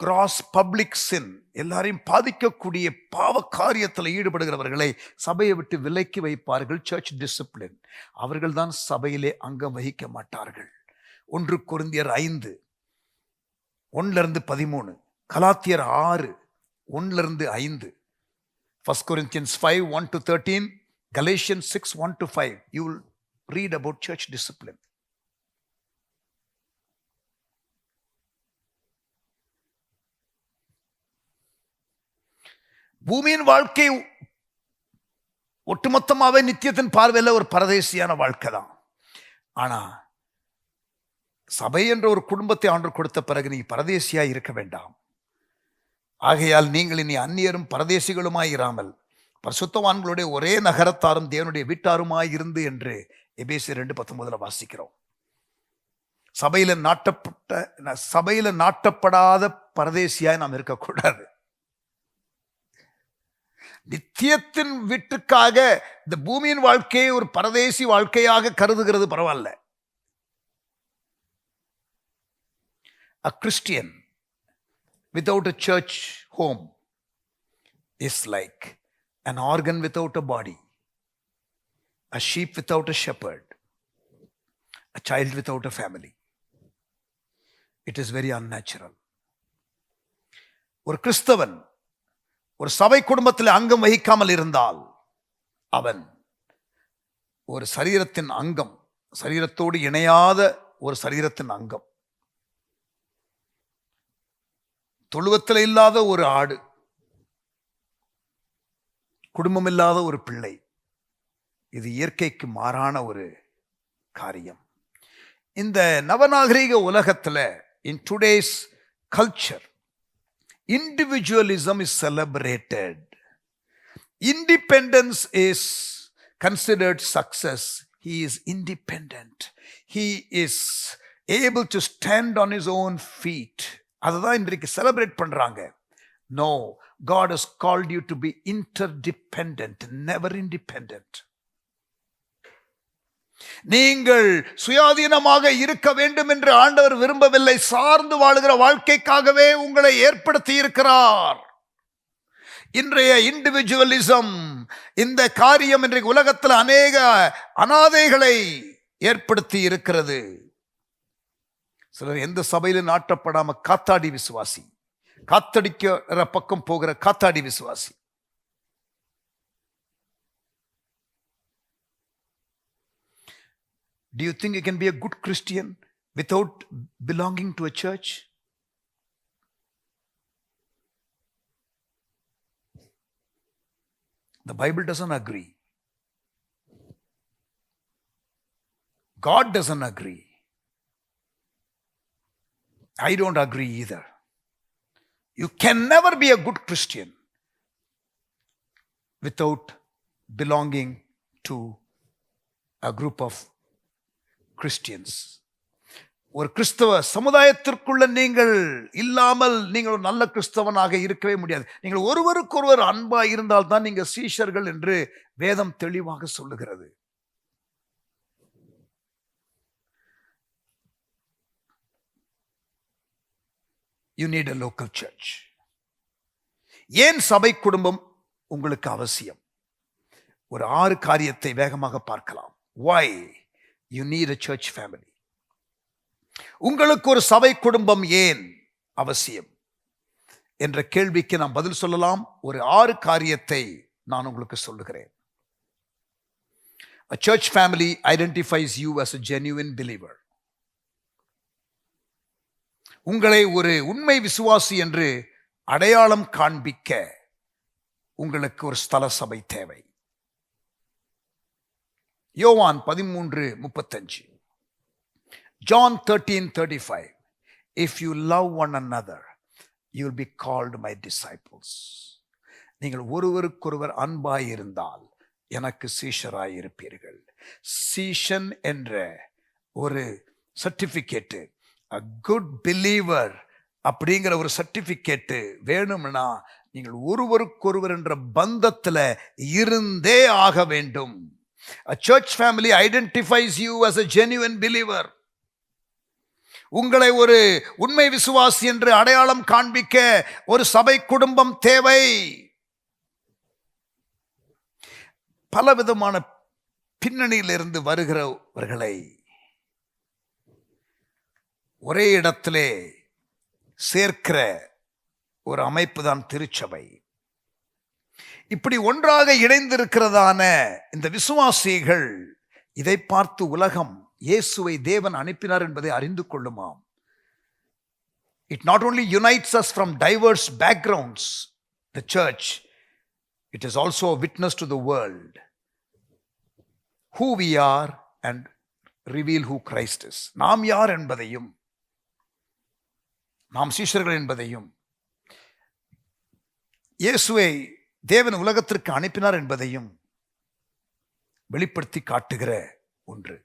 கிராஸ் பப்ளிக் சின், எல்லாரையும் பாதிக்கக்கூடிய பாவ காரியத்தில் ஈடுபடுகிறவர்களை சபையை விட்டு விலக்கி வைப்பார்கள். Search discipline. அவர்கள் தான் சபையிலே அங்கம் வகிக்க மாட்டார்கள். 1 கொரிந்தியர் 5 1-13, கலாத்தியர் 6 1-5, 1 Corinthians 5 1-13, Galatians 6 1-5. You will read about church discipline. பூமியின் வாழ்க்கை ஒட்டுமொத்தமாவே நித்தியத்தின் பார்வையில் ஒரு பரதேசியான வாழ்க்கை தான். ஆனா சபை என்ற ஒரு குடும்பத்தை ஆண்டவர் கொடுத்த பிறகு நீ பரதேசியாய் இருக்க வேண்டாம். ஆகையால் நீங்கள் இனி அந்நியரும் பரதேசிகளுமாய் இராமல் பரிசுத்தவான்களுடைய ஒரே நகரத்தாரும் தேவனுடைய வீட்டாருமாய் இருந்து என்று எபேசியர் 2:19 வாசிக்கிறோம். சபையில நாட்டப்படாத பரதேசியாய் நாம் இருக்கக்கூடாது. நித்தியத்தின் வீட்டுக்காக இந்த பூமியின் வாழ்க்கையை ஒரு பரதேசி வாழ்க்கையாக கருதுகிறது பரவாயில்ல. A Christian without a church home is like an organ without a body, a sheep without a shepherd, a child without a family. It is very unnatural. ஒரு கிறிஸ்தவன் ஒரு சபை குடும்பத்தில் அங்கம் வகிக்காமல் இருந்தால் அவன் ஒரு சரீரத்தின் அங்கம், சரீரத்தோடு இணையாத ஒரு சரீரத்தின் அங்கம். தொழுவத்தில் இல்லாத ஒரு ஆடு, குடும்பம் இல்லாத ஒரு பிள்ளை. இது இயற்கைக்கு மாறான ஒரு காரியம். இந்த நவநாகரிக உலகத்தில், in today's culture, individualism is celebrated. Independence is considered success. He is independent. He is able to stand on his own feet. அதுதான் இன்றைக்கு செலிப்ரேட் பண்றாங்க. No, God has called you to be interdependent, never independent. நீங்கள் சுயாதீனமாக இருக்க வேண்டும் என்று ஆண்டவர் விரும்பவில்லை. சார்ந்து வாழுகிற வாழ்க்கைக்காகவே உங்களை ஏற்படுத்தி இருக்கிறார். இன்றைய இண்டிவிஜுவலிசம், இந்த காரியம் இன்றைக்கு உலகத்தில் அநேக அனாதைகளை ஏற்படுத்தி இருக்கிறது. சிலர் எந்த சபையிலும் நாட்டப்படாம காத்தாடி விசுவாசி, காத்தடிக்கிற பக்கம் போகிற காத்தாடி விசுவாசி. Do you think you can be a good Christian without belonging to a church? The Bible doesn't agree. God doesn't agree. I don't agree either. You can never be a good Christian without belonging to a group of Christians. ஒரு கிறிஸ்தவ சமுதாயத்திற்குள்ள நீங்கள் இல்லாமல் நீங்கள் ஒரு நல்ல கிறிஸ்தவனாக இருக்கவே முடியாது. நீங்கள் ஒருவருக்கொருவர் அன்பா இருந்தால் தான் நீங்கள் சீஷர்கள் என்று வேதம் தெளிவாக சொல்லுகிறது. You need a local church. ஏன் சபை குடும்பம் உங்களுக்கு அவசியம்? ஒரு 6 காரியத்தை வேகமாக பார்க்கலாம். Why you need a church family? உங்களுக்கு ஒரு சபை குடும்பம் ஏன் அவசியம் என்ற கேள்விக்கு நாம் பதில் சொல்லலாம். ஒரு 6 காரியத்தை நான் உங்களுக்கு சொல்லுகிறேன். A church family identifies you as a genuine believer. உங்களை ஒரு உண்மை விசுவாசி என்று அடையாளம் காண்பிக்க உங்களுக்கு ஒரு ஸ்தல சபை தேவை. யோவான் 13:35, John 13:35, if you love one another you will be called my disciples. நீங்கள் ஒருவருக்கொருவர் அன்பாயிருந்தால் எனக்கு சீஷராயிருப்பீர்கள். சீஷன் என்ற ஒரு சர்டிபிகேட்டு, a good believer அப்படிங்கிற ஒரு சர்டிபிகேட்டு வேணும்னா நீங்கள் ஒருவருக்கொருவர் என்ற பந்தத்துல இருந்தே ஆக வேண்டும். A church family identifies you as a genuine believer. உங்களை ஒரு உண்மை விசுவாசி என்று அடையாளம் காண்பிக்க ஒரு சபை குடும்பம் தேவை. பலவிதமான பின்னணியிலிருந்து வருகிறவர்களை ஒரே இடத்திலே சேர்க்கிற ஒரு அமைப்பு தான் திருச்சபை. இப்படி ஒன்றாக இணைந்திருக்கிறதான இந்த விசுவாசிகள் இதை பார்த்து உலகம் இயேசுவை தேவன் அனுப்பினார் என்பதை அறிந்து கொள்ளுமாம். It not only unites us from diverse backgrounds, the church, it is also a witness to the world who we are and reveal who Christ is. நாம் யார் என்பதையும், நாம் சீஷர்கள் என்பதையும், இயேசுவை தேவன் உலகத்திற்கு அனுப்பினார் என்பதையும் வெளிப்படுத்தி காட்டுகிற ஒன்று.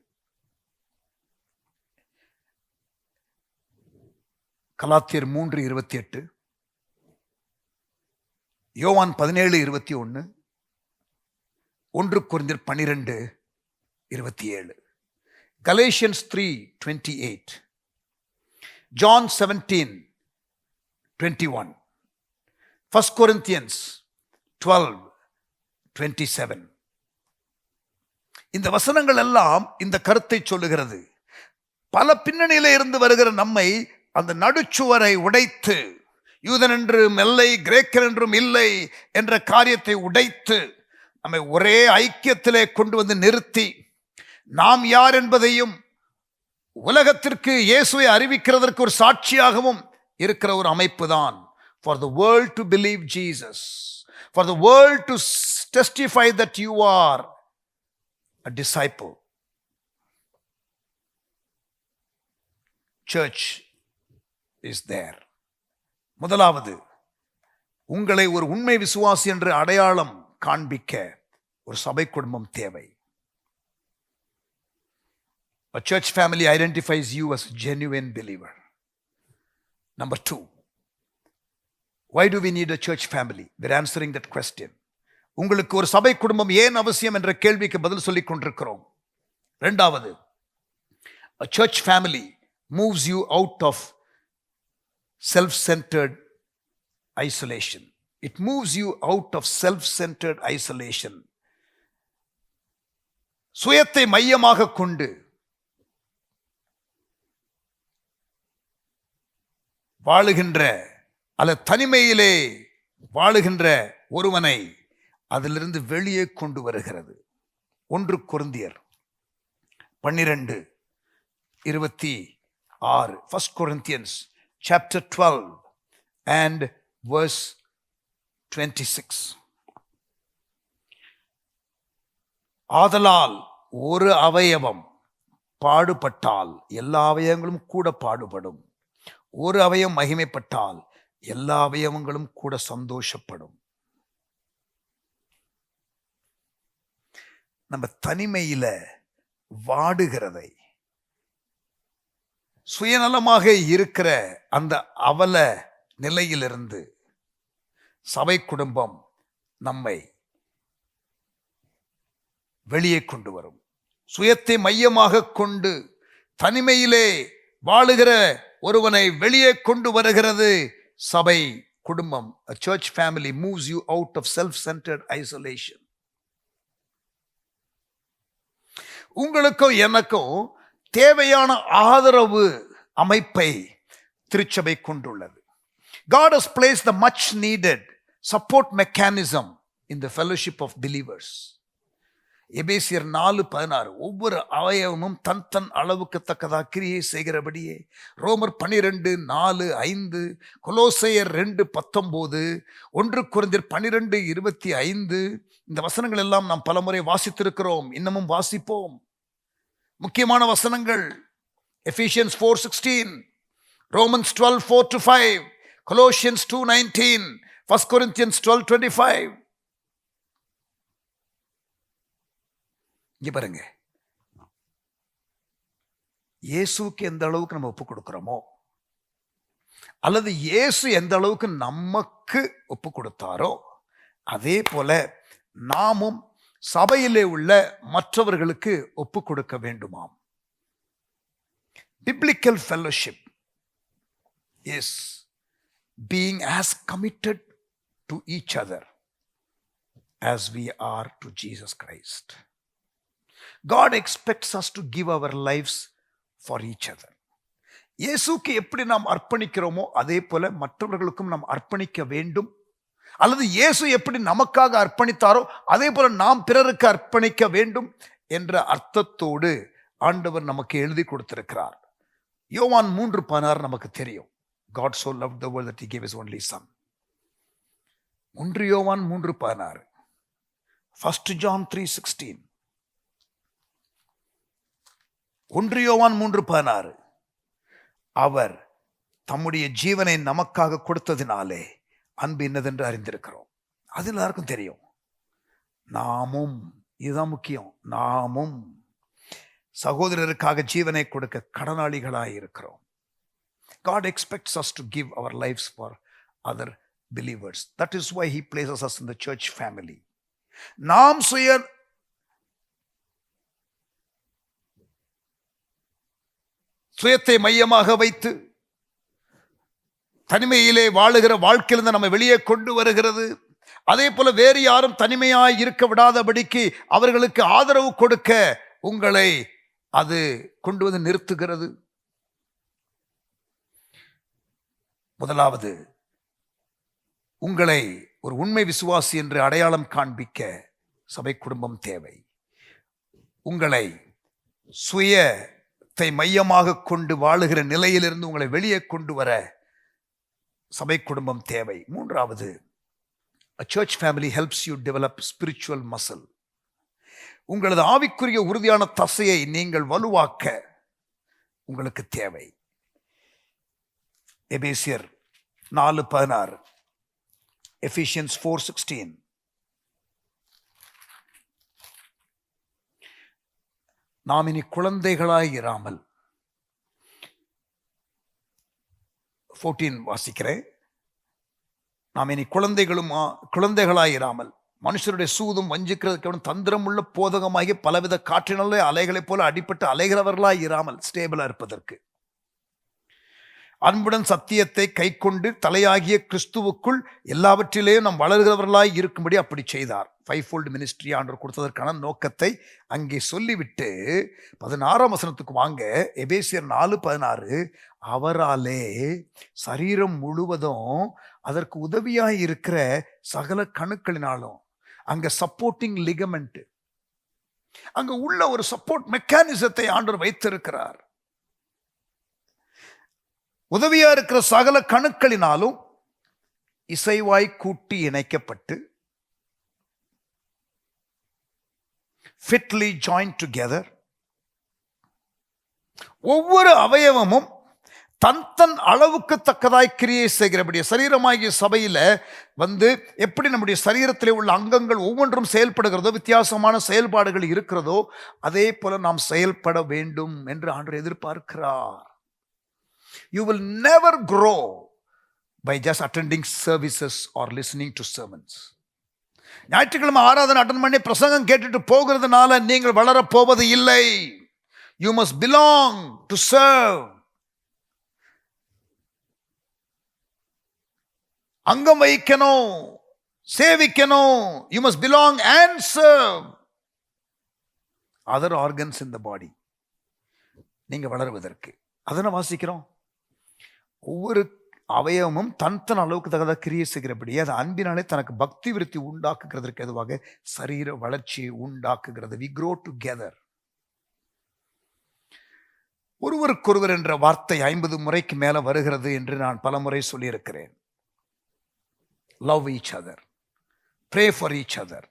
கலாத்தியர் 3:28, யோவான் 17:21, 1 கொரிந்தியர் 12:27, Galatians 3:28, John 17:21, 1 Corinthians 12:27. இந்த வசனங்கள் எல்லாம் இந்த கருத்தை சொல்லுகிறது. பல பின்னணியில இருந்து வருகிற நம்மை அந்த நடுச்சுவரை உடைத்து, யூதன் என்றும் இல்லை, கிரேக்கர் என்றும் இல்லை என்ற காரியத்தை உடைத்து நம்மை ஒரே ஐக்கியத்திலே கொண்டு வந்து நிறுத்தி, நாம் யார் என்பதையும் உலகத்திற்கு இயேசுவை அறிவிக்கிறதற்கு ஒரு சாட்சியாகவும் இருக்கிற ஒரு அமைப்பு தான் for the world to believe Jesus, for the world to testify that you are a disciple. Church is there. முதலாவது, உங்களை ஒரு உண்மை விசுவாசி என்று அடையாளம் காண்பிக்க ஒரு சபை குடும்பம் தேவை. A church family identifies you as a genuine believer. Number 2, why do we need a church family? We're answering that question. உங்களுக்கு ஒரு சபை குடும்பம் ஏன் அவசியம் என்ற கேள்விக்கு பதில் சொல்லிக் கொண்டிருக்கிறோம். இரண்டாவது, a church family moves you out of self-centered isolation. It moves you out of self-centered isolation. சுயத்தை மையமாக கொண்டு வாழுகின்ற அல்லது தனிமையிலே வாழுகின்ற ஒருவனை அதிலிருந்து வெளியே கொண்டு வருகிறது. 1 கொரிந்தியர் 12:26, 1 Corinthians chapter 12 and verse 26. ஆதலால் ஒரு அவயவம் பாடுபட்டால் எல்லா அவயவங்களும் கூட பாடுபடும், ஒரு அவயவம் மகிமைப்பட்டால் எல்லா அவயவங்களும் கூட சந்தோஷப்படும். நம்ம தனிமையில வாடுகிறதை, சுயநலமாக இருக்கிற அந்த அவல நிலையிலிருந்து சபை குடும்பம் நம்மை வெளியே கொண்டு வரும். சுயத்தை மையமாக கொண்டு தனிமையிலே வாழுகிற ஒருவனை வெளியே கொண்டு வருகிறது சபை குடும்பம். A church family moves you out of self-centered isolation. உங்களுக்கும் எனக்கும் தேவையான ஆதரவு அமைப்பை திருச்சபை கொண்டுள்ளது. God has placed the much needed support mechanism in the fellowship of believers. எபேசியர் 4:16, ஒவ்வொரு அவயவமும் தன் தன் அளவுக்கு தக்கதாக கிரியை செய்கிறபடியே. ரோமர் 12:4-5, கொலோசையர் 2:19, 1 கொரிந்தியர் 12:25. இந்த வசனங்கள் எல்லாம் நாம் பலமுறை வாசித்திருக்கிறோம், இன்னமும் வாசிப்போம். முக்கியமான வசனங்கள் எபேசியன்ஸ் 4:16, ரோமன்ஸ் 12:4-5, Colossians 2:19, 1 Corinthians 12:25. இங்க பாருங்க, இயேசுக்கு எந்த அளவுக்கு நம்ம ஒப்பு கொடுக்கிறோமோ, அல்லது இயேசு எந்த அளவுக்கு நமக்கு ஒப்பு கொடுத்தாரோ, அதே போல நாமும் சபையிலே உள்ள மற்றவர்களுக்கு ஒப்பு கொடுக்க வேண்டுமாம். Biblical fellowship is being as committed to each other as we are to Jesus Christ. God expects us to give our lives for each other. இயேசுக்கு எப்படி நாம் அர்ப்பணிக்கிறோமோ அதே போல மற்றவர்களுக்கும் நாம் அர்ப்பணிக்க வேண்டும். அல்லது இயேசு எப்படி நமக்காக அர்ப்பணித்தாரோ அதே போல நாம் பிறருக்கு அர்ப்பணிக்க வேண்டும் என்ற அர்த்தத்தோடு ஆண்டவர் நமக்கு எழுதி கொடுத்திருக்கிறார். யோவான் 3:16 நமக்கு தெரியும். God so loved the world that he gave his only son. 1 யோவான் 3:16, 1 John 3:16, 1 யோவான் 3:16, அவர் தம்முடைய ஜீவனை நமக்காக கொடுத்ததினாலே அன்பு என்னதென்று அறிந்திருக்கிறோம். அது எல்லாருக்கும் தெரியும். நாமும், இதுதான் முக்கியம், நாமும் சகோதரருக்காக ஜீவனை கொடுக்க கடனாளிகளாய் இருக்கிறோம். God expects us to give our lives for other believers. That is why he places us in the church family. நாம் சுயத்தை மையமாக வைத்து தனிமையிலே வாழுகிற வாழ்க்கையிலிருந்து நம்ம வெளியே கொண்டு வருகிறது. அதே போல வேறு யாரும் தனிமையாய் இருக்க விடாதபடிக்கு அவர்களுக்கு ஆதரவு கொடுக்க உங்களை அது கொண்டு வந்து நிறுத்துகிறது. முதலாவது, உங்களை ஒரு உண்மை விசுவாசி என்று அடையாளம் காண்பிக்க சபை குடும்பம் தேவை. உங்களை சுயத்தை மையமாக கொண்டு வாழுகிற நிலையிலிருந்து உங்களை வெளியே கொண்டு வர சபை குடும்பம் தேவை. மூன்றாவது, a church family helps you develop spiritual muscle. உங்களது ஆவிக்குரிய உறுதியான தசையை நீங்கள் வலுவாக்க உங்களுக்கு தேவை. எபேசியர் 4:16, Ephesians 4:16, நாம் இனி குழந்தைகளாய் இராமல், 14 வாசிக்கிறேன். நாம் இனி குழந்தைகளாய் இராமல் மனுஷருடைய சூதும் வஞ்சிக்கிறதுக்கு தந்திரம் உள்ள போதகமாகிய பலவித காற்றினாலே அலைகளைப் போல அடிப்பட்டு அலைகிறவர்களாய் இராமல் ஸ்டேபிளா இருப்பதற்கு அன்புடன் சத்தியத்தை கை கொண்டு தலையாகிய கிறிஸ்துவுக்குள் எல்லாவற்றிலேயும் நாம் வளர்கிறவர்களாய் இருக்கும்படி அப்படி செய்தார். 5-fold மினிஸ்ட்ரி ஆண்டவர் கொடுத்ததற்கான நோக்கத்தை அங்கே சொல்லிவிட்டு 16ஆம் வசனத்துக்கு வாங்க. எபேசியர் 4:16, அவராலே சரீரம் முழுவதும் அதற்கு உதவியாய் இருக்கிற சகல கணுக்களினாலும், அங்க சப்போர்ட்டிங் லிகமெண்ட், அங்க உள்ள ஒரு சப்போர்ட் மெக்கானிசத்தை ஆண்டவர் வைத்திருக்கிறார். உதவியா இருக்கிற சகல கணுக்களினாலும் இசைவாய் கூட்டி இணைக்கப்பட்டு fitly joined together, ஒவ்வொரு அவயவமும் தன் அளவுக்கு தக்கதாய் கிரியை செய்கிறபடிய சரீரமாகிய சபையில எப்படி நம்முடைய சரீரத்திலே உள்ள அங்கங்கள் ஒவ்வொன்றும் செயல்படுகிறதோ, வித்தியாசமான செயல்பாடுகள் இருக்கிறதோ, அதே போல நாம் செயல்பட வேண்டும் என்று ஆண்டவர் எதிர்பார்க்கிறார். You will never grow by just attending services or listening to sermons. ஞாயிற்றுக்கிழமை ஆராதனை அட்டன் பண்ணி பிரசங்கம் கேட்டுட்டு போகிறதுனால நீங்கள் வளரப் போவது இல்லை. You must belong to serve. அங்கம் வைக்கணும், சேவிக்கணும். You must belong and serve other organs in the body. நீங்க வளருவதற்கு அதனை வாசிக்கிறோம். ஒவ்வொரு அவயவமும் தன் அளவுக்கு தகுந்த கிரியை செய்கிறபடி அது அன்பினாலே தனக்கு பக்தி விருத்தி உண்டாக்குகிறதற்கு எதுவாக சரீர வளர்ச்சியை உண்டாக்குகிறது. We grow together. ஒருவருக்கொருவர் என்ற வார்த்தை 50 முறைக்கு மேல வருகிறது என்று நான் பல முறை சொல்லியிருக்கிறேன். Love each other, pray for each other,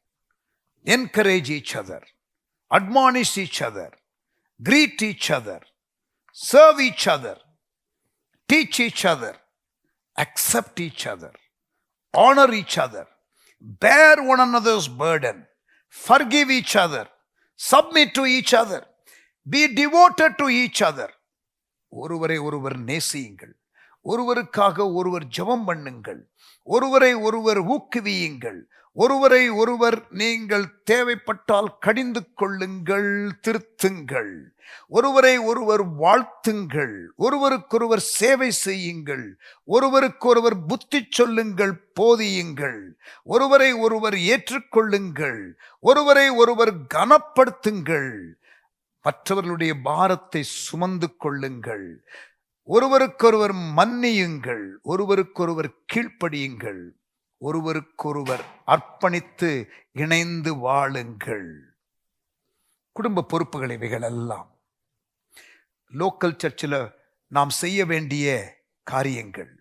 encourage each other, admonish each other, greet each other, serve each other, teach each other, accept each other, honor each other, bear one another's burden, forgive each other, submit to each other, be devoted to each other. ஒருவரை ஒருவர் நேசியுங்கள், ஒருவருக்காக ஒருவர் ஜெபம் பண்ணுங்கள், ஒருவரை ஒருவர் ஊக்குவியுங்கள், ஒருவரை ஒருவர் நீங்கள் தேவைப்பட்டால் கடிந்து கொள்ளுங்கள், திருத்துங்கள், ஒருவரை ஒருவர் வாழ்த்துங்கள், ஒருவருக்கொருவர் சேவை செய்யுங்கள், ஒருவருக்கொருவர் புத்தி சொல்லுங்கள், போதியுங்கள், ஒருவரை ஒருவர் ஏற்றுக்கொள்ளுங்கள், ஒருவரை ஒருவர் கனப்படுத்துங்கள், மற்றவர்களுடைய பாரத்தை சுமந்து கொள்ளுங்கள், ஒருவருக்கொருவர் மன்னியுங்கள், ஒருவருக்கொருவர் கீழ்ப்படியுங்கள், ஒருவருக்கொருவர் அர்ப்பணித்து இணைந்து வாழுங்கள். குடும்ப பொறுப்புகள் இவைகள் எல்லாம் லோக்கல் சர்ச்சில் நாம் செய்ய வேண்டிய காரியங்கள்.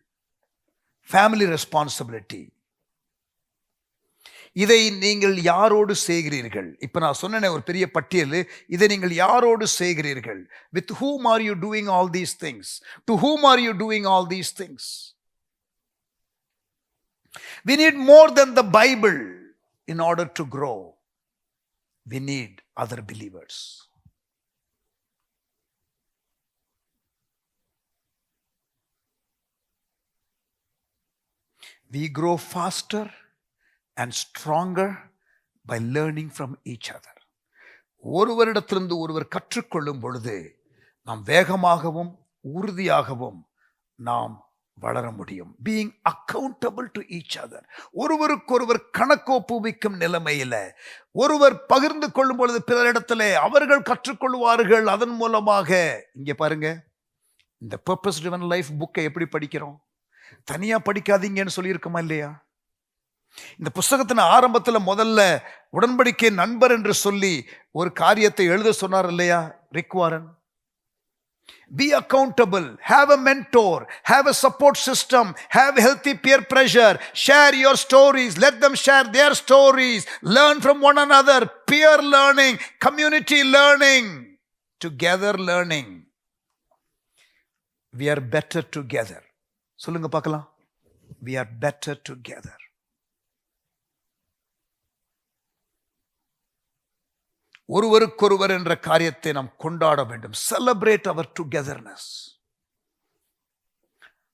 Family responsibility. இதை நீங்கள் யாரோடு செய்கிறீர்கள்? இப்ப நான் சொன்ன ஒரு பெரிய பட்டியல். இதை நீங்கள் யாரோடு செய்கிறீர்கள்? With whom are you doing all these things? To whom are you doing all these things? We need more than the Bible in order to grow. We need other believers. We grow faster and stronger by learning from each other. ஒருவரிடத்திலிருந்து ஒருவர் கற்றுக்கொள்ளும் பொழுது நாம் வேகமாகவும் உறுதியாகவும் நாம் வளர முடியும். Being accountable to each other. ஒருவருக்கொருவர் கணக்கொப்புவிக்கும் நிலைமையில ஒருவர் பகிர்ந்து கொள்ளும் பொழுது பிறரிடத்திலே அவர்கள் கற்றுக்கொள்வார்கள். அதன் மூலமாக இங்க பாருங்க, இந்த பர்பஸ் ட்ரிவன் லைஃப் புக்கை எப்படி படிக்கிறோம்? தனியா படிக்காதீங்கன்னு சொல்லியிருக்கோமா இல்லையா? இந்த புஸ்தகத்தின் ஆரம்பத்தில் முதல்ல உடன்படிக்கை நண்பர் என்று சொல்லி ஒரு காரியத்தை எழுத சொன்னார் இல்லையா Rick Warren? Be accountable, have a mentor, have a support system, have healthy peer pressure, share your stories, let them share their stories, learn from one another, peer learning, community learning, together learning. We are better together. சொல்லுங்க பார்க்கலாம். We are better together. ஒருவருக்கொருவர் என்ற காரியத்தை நாம் கொண்டாட வேண்டும். Celebrate our togetherness.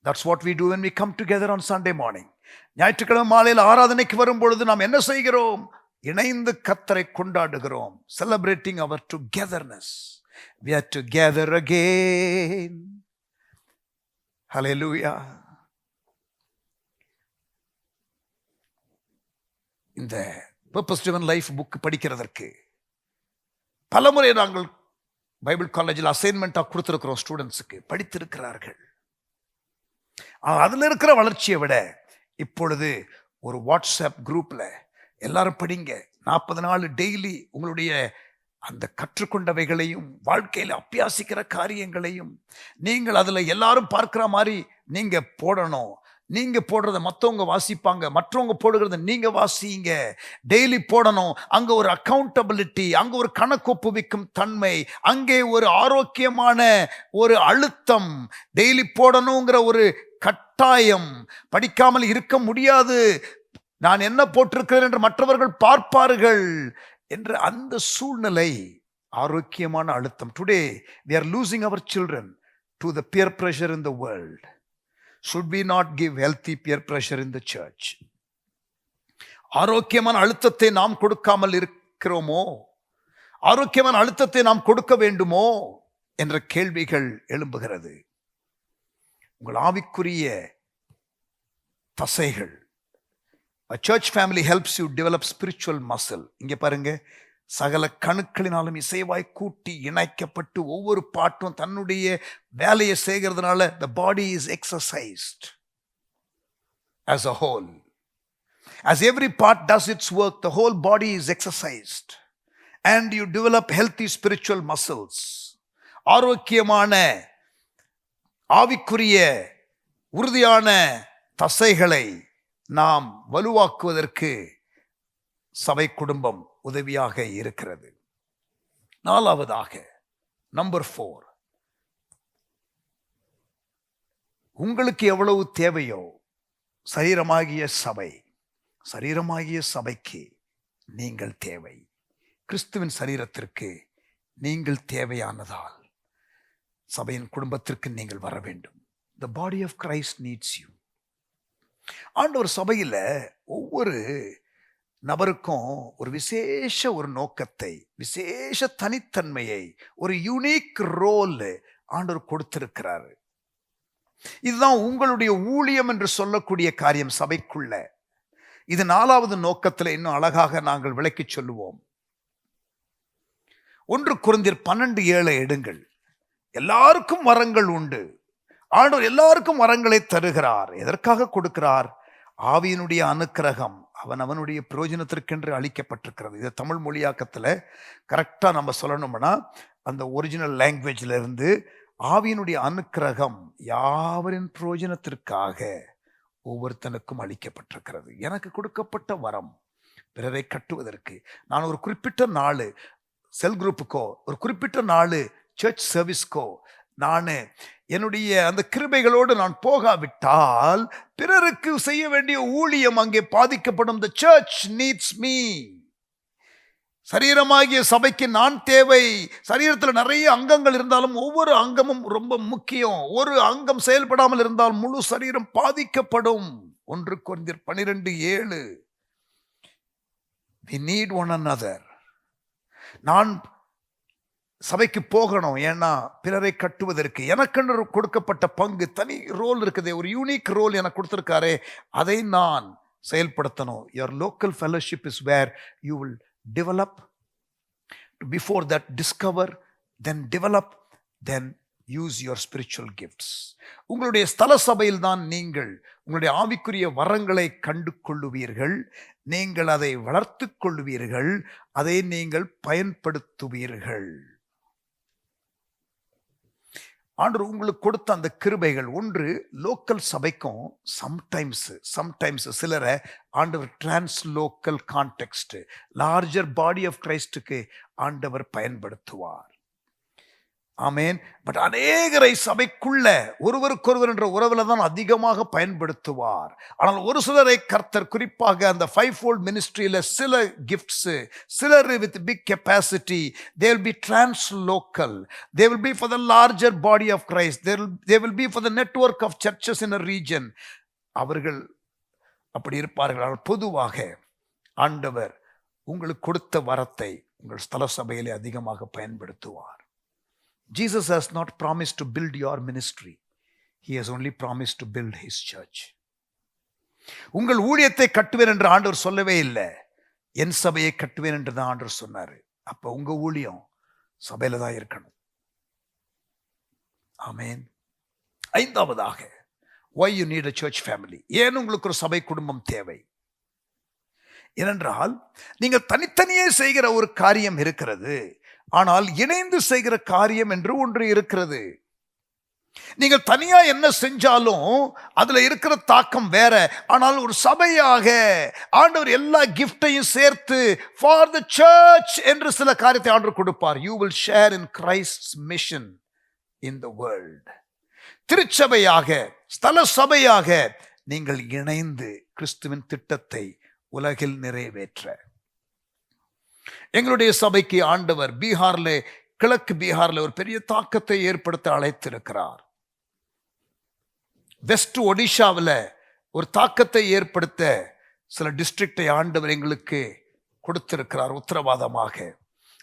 That's what we do when we come together on Sunday morning. ஞாயிற்றுக்கிழமை மாலையில் ஆராதனைக்கு வரும் பொழுது நாம் என்ன செய்கிறோம்? இணைந்து கர்த்தரை கொண்டாடுகிறோம். Celebrating our togetherness. We are together again. Hallelujah. இந்த பர்பஸ் ட்ரிவன் லைஃப் புக் படிக்கிறதற்கு பலமுறை நாங்கள் பைபிள் காலேஜில் அசைன்மெண்ட்டாக கொடுத்துருக்கிறோம். ஸ்டூடெண்ட்ஸுக்கு படித்திருக்கிறார்கள். அதில் இருக்கிற வளர்ச்சியை விட இப்பொழுது ஒரு வாட்ஸ்அப் குரூப்பில் எல்லாரும் படிங்க, 40 நாள் டெய்லி உங்களுடைய அந்த கற்றுக்கொண்டவைகளையும் வாழ்க்கையில் அபியாசிக்கிற காரியங்களையும் நீங்கள் அதில் எல்லாரும் பார்க்குற மாதிரி நீங்கள் போடணும். நீங்க போடுறத மற்றவங்க வாசிப்பாங்க, மற்றவங்க போடுகிறத நீங்க வாசிங்க. டெய்லி போடணும். அங்க ஒரு அக்கௌண்டபிலிட்டி, அங்க ஒரு கணக்கொப்புவிக்கும் தன்மை, அங்கே ஒரு ஆரோக்கியமான ஒரு அழுத்தம். டெய்லி போடணுங்கிற ஒரு கட்டாயம். படிக்காமல் இருக்க முடியாது, நான் என்ன போட்டிருக்கிறேன் என்று மற்றவர்கள் பார்ப்பார்கள் என்ற அந்த சூழ்நிலை, ஆரோக்கியமான அழுத்தம். Today we are losing our children to the peer pressure in the world. Should we not give healthy peer pressure in the church? ஆரோக்கியமான அழுத்தத்தை நாம் கொடுக்காமல் இருக்கிறோமோ? ஆரோக்கியமான அழுத்தத்தை நாம் கொடுக்க வேண்டுமோ என்ற கேள்விகள் எழும்புகிறது. உங்கள் ஆவிக்குரிய தசைகள். A church family helps you develop spiritual muscle. இங்க பாருங்க, சகல கணுக்களினாலும் இசைவாய் கூட்டி இணைக்கப்பட்டு ஒவ்வொரு பாட்டும் தன்னுடைய வேலையை செய்கிறதுனால the body is exercised as a whole. As every part does its work, the whole body is exercised and you develop healthy spiritual muscles. ஆரோக்கியமான ஆவிக்குரிய உறுதியான தசைகளை நாம் வலுவாக்குவதற்கு சபை குடும்பம் உதவியாக இருக்கிறது. 4வது, நம்பர் 4, உங்களுக்கு எவ்வளவு தேவையோ சரீரமாகிய சபைக்கு நீங்கள் தேவை. கிறிஸ்துவின் சரீரத்திற்கு நீங்கள் தேவையானதால் சபையின் குடும்பத்திற்கு நீங்கள் வர வேண்டும். The body of Christ needs you. ஆண்டவர் சபையில் ஒவ்வொரு நபருக்கும் ஒரு விசேஷ ஒரு நோக்கத்தை, விசேஷ தனித்தன்மையை, ஒரு யூனிக் ரோல் ஆண்டவர் கொடுத்திருக்கிறார். இதுதான் உங்களுடைய ஊழியம் என்று சொல்லக்கூடிய காரியம் சபைக்குள்ள. இது 4வது நோக்கத்தில் இன்னும் அழகாக நாங்கள் விளக்கி சொல்லுவோம். 1 கொரிந்தியர் 12:7 எடுங்கள். எல்லாருக்கும் வரங்கள் உண்டு. ஆண்டவர் எல்லாருக்கும் வரங்களை தருகிறார். எதற்காக கொடுக்கிறார்? ஆவியினுடைய அனுக்கிரகம் அவனுடைய பிரயோஜனத்திற்கென்று அளிக்கப்பட்டிருக்கிறது. இதை தமிழ் மொழியாக்கத்தில் கரெக்டாக நம்ம சொல்லணும்னா அந்த ஒரிஜினல் லாங்குவேஜ்ல இருந்து ஆவியினுடைய அனுக்கிரகம் யாவரின் பிரயோஜனத்திற்காக ஒவ்வொருத்தனுக்கும் அளிக்கப்பட்டிருக்கிறது. எனக்கு கொடுக்கப்பட்ட வரம் பிறரை கட்டுவதற்கு. நான் ஒரு குறிப்பிட்ட நாள் செல் குரூப்புக்கோ, ஒரு குறிப்பிட்ட நாள் சர்ச் சர்வீஸ்க்கோ நான் என்னுடைய அந்த கிருபைகளோடு நான் போகாவிட்டால் பிறருக்கு செய்ய வேண்டிய ஊழியம் அங்கே பாதிக்கப்படும். The church needs me. சரீரமாகிய சபைக்கு நான் தேவை. சரீரத்தில் நிறைய அங்கங்கள் இருந்தாலும் ஒவ்வொரு அங்கமும் ரொம்ப முக்கியம். ஒரு அங்கம் செயல்படாமல் இருந்தால் முழு சரீரம் பாதிக்கப்படும். 1 கொரிந்தியர் 12:7. We need one another. நான் சபைக்கு போகணும். ஏன்னா பிறரை கட்டுவதற்கு எனக்கென்று கொடுக்கப்பட்ட பங்கு, தனி ரோல் இருக்குது. ஒரு யூனிக் ரோல் எனக்கு கொடுத்திருக்காரே, அதை நான் செயல்படுத்தணும். Your local fellowship is where you will develop. Before that, discover, then develop, then use your spiritual gifts. உங்களுடைய ஸ்தல சபையில் தான் நீங்கள் உங்களுடைய ஆவிக்குரிய வரங்களை கண்டு கொள்ளுவீர்கள். நீங்கள் அதை வளர்த்து கொள்வீர்கள். அதை நீங்கள் பயன்படுத்துவீர்கள். ஆண்டவர் உங்களுக்கு கொடுத்த அந்த கிருபைகள் ஒன்று லோக்கல் சபைக்கும், சம்டைம்ஸ் சிலரை ஆண்டவர் டிரான்ஸ்லோக்கல் கான்டெக்ஸ்ட், லார்ஜர் பாடி ஆஃப் கிரைஸ்டுக்கு ஆண்டவர் பயன்படுத்துவார். ஆமேன். பட் அநேகரை சபைக்குள்ள ஒருவருக்கொருவர் என்ற உறவுல தான் அதிகமாக பயன்படுத்துவார். ஆனால் ஒரு சிலரை கர்த்தர், குறிப்பாக அந்த 5-fold மினிஸ்ட்ரியில சில கிஃப்ட்ஸ், சிலர் with big capacity, they will be translocal, they will be for the larger body of Christ, they will be for the network of churches in a region. அவர்கள் அப்படி இருப்பார்கள். ஆனால் பொதுவாக ஆண்டவர் உங்களுக்கு கொடுத்த வரத்தை உங்கள் ஸ்தல சபையிலே அதிகமாக பயன்படுத்துவார். Jesus has not promised to build your ministry. He has only promised to build his church. உங்கள் ஊழியத்தை கட்டுவேன் என்று ஆண்டவர் சொல்லவே இல்லை. என் சபையை கட்டுவேன் என்று தான் ஆண்டவர் சொன்னார். அப்ப உங்க ஊழியம் சபையில தான் இருக்கணும். ஆமென். 5வதாக, why you need a church family. ஏன் உங்களுக்கு ஒரு சபை குடும்பம் தேவை? ஏனென்றால் நீங்கள் தனித்தனியே செய்கிற ஒரு காரியம் இருக்கிறது. ஆனால் இணைந்து செய்கிற காரியம் என்று ஒன்று இருக்கிறது. நீங்கள் தனியா என்ன செஞ்சாலும் அதுல இருக்கிற தாக்கம் வேற. ஆனால் ஒரு சபையாக ஆண்டவர் எல்லா கிஃப்டையும் சேர்த்து ஃபார் த சர்ச் என்று சில காரியத்தை ஆண்டவர் கொடுப்பார். You will share in Christ's mission in the world. திருச்சபையாக, ஸ்தல சபையாக நீங்கள் இணைந்து கிறிஸ்துவின் திட்டத்தை உலகில் நிறைவேற்ற. எங்களுடைய சபைக்கு ஆண்டவர் கிழக்கு பீகார்ல ஒரு பெரிய தாக்கத்தை ஏற்படுத்த அழைத்திருக்கிறார். வெஸ்ட் ஒடிஷாவில் ஒரு தாக்கத்தை ஏற்படுத்த சில டிஸ்ட்ரிக்டை ஆண்டவர் எங்களுக்கு கொடுத்திருக்கிறார் உத்தரவாதமாக.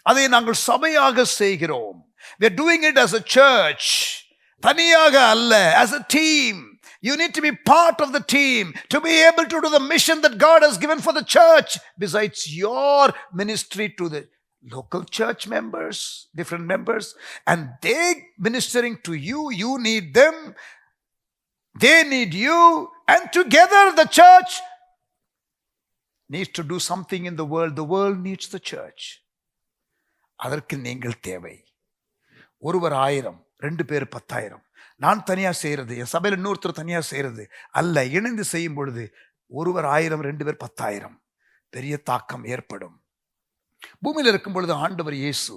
அதை நாங்கள் சபையாக செய்கிறோம். We are doing it as a church. தனியாக அல்ல, as a team. You need to be part of the team to be able to do the mission that God has given for the church, besides your ministry to the local church members, different members, and they ministering to you. You need them, they need you, and together the church needs to do something in the world. The world needs the church. அதற்கு நீங்கள் தேவை. ஒருவர் 1000, 2 பேர் 10,000. நான் தனியாக செய்கிறது, என் சபையில் இன்னொருத்தர் தனியாக செய்கிறது அல்ல. இணைந்து செய்யும் பொழுது ஒருவர் 1000, 2 பேர் 10,000. பெரிய தாக்கம் ஏற்படும். பூமியில் இருக்கும் பொழுது ஆண்டவர் இயேசு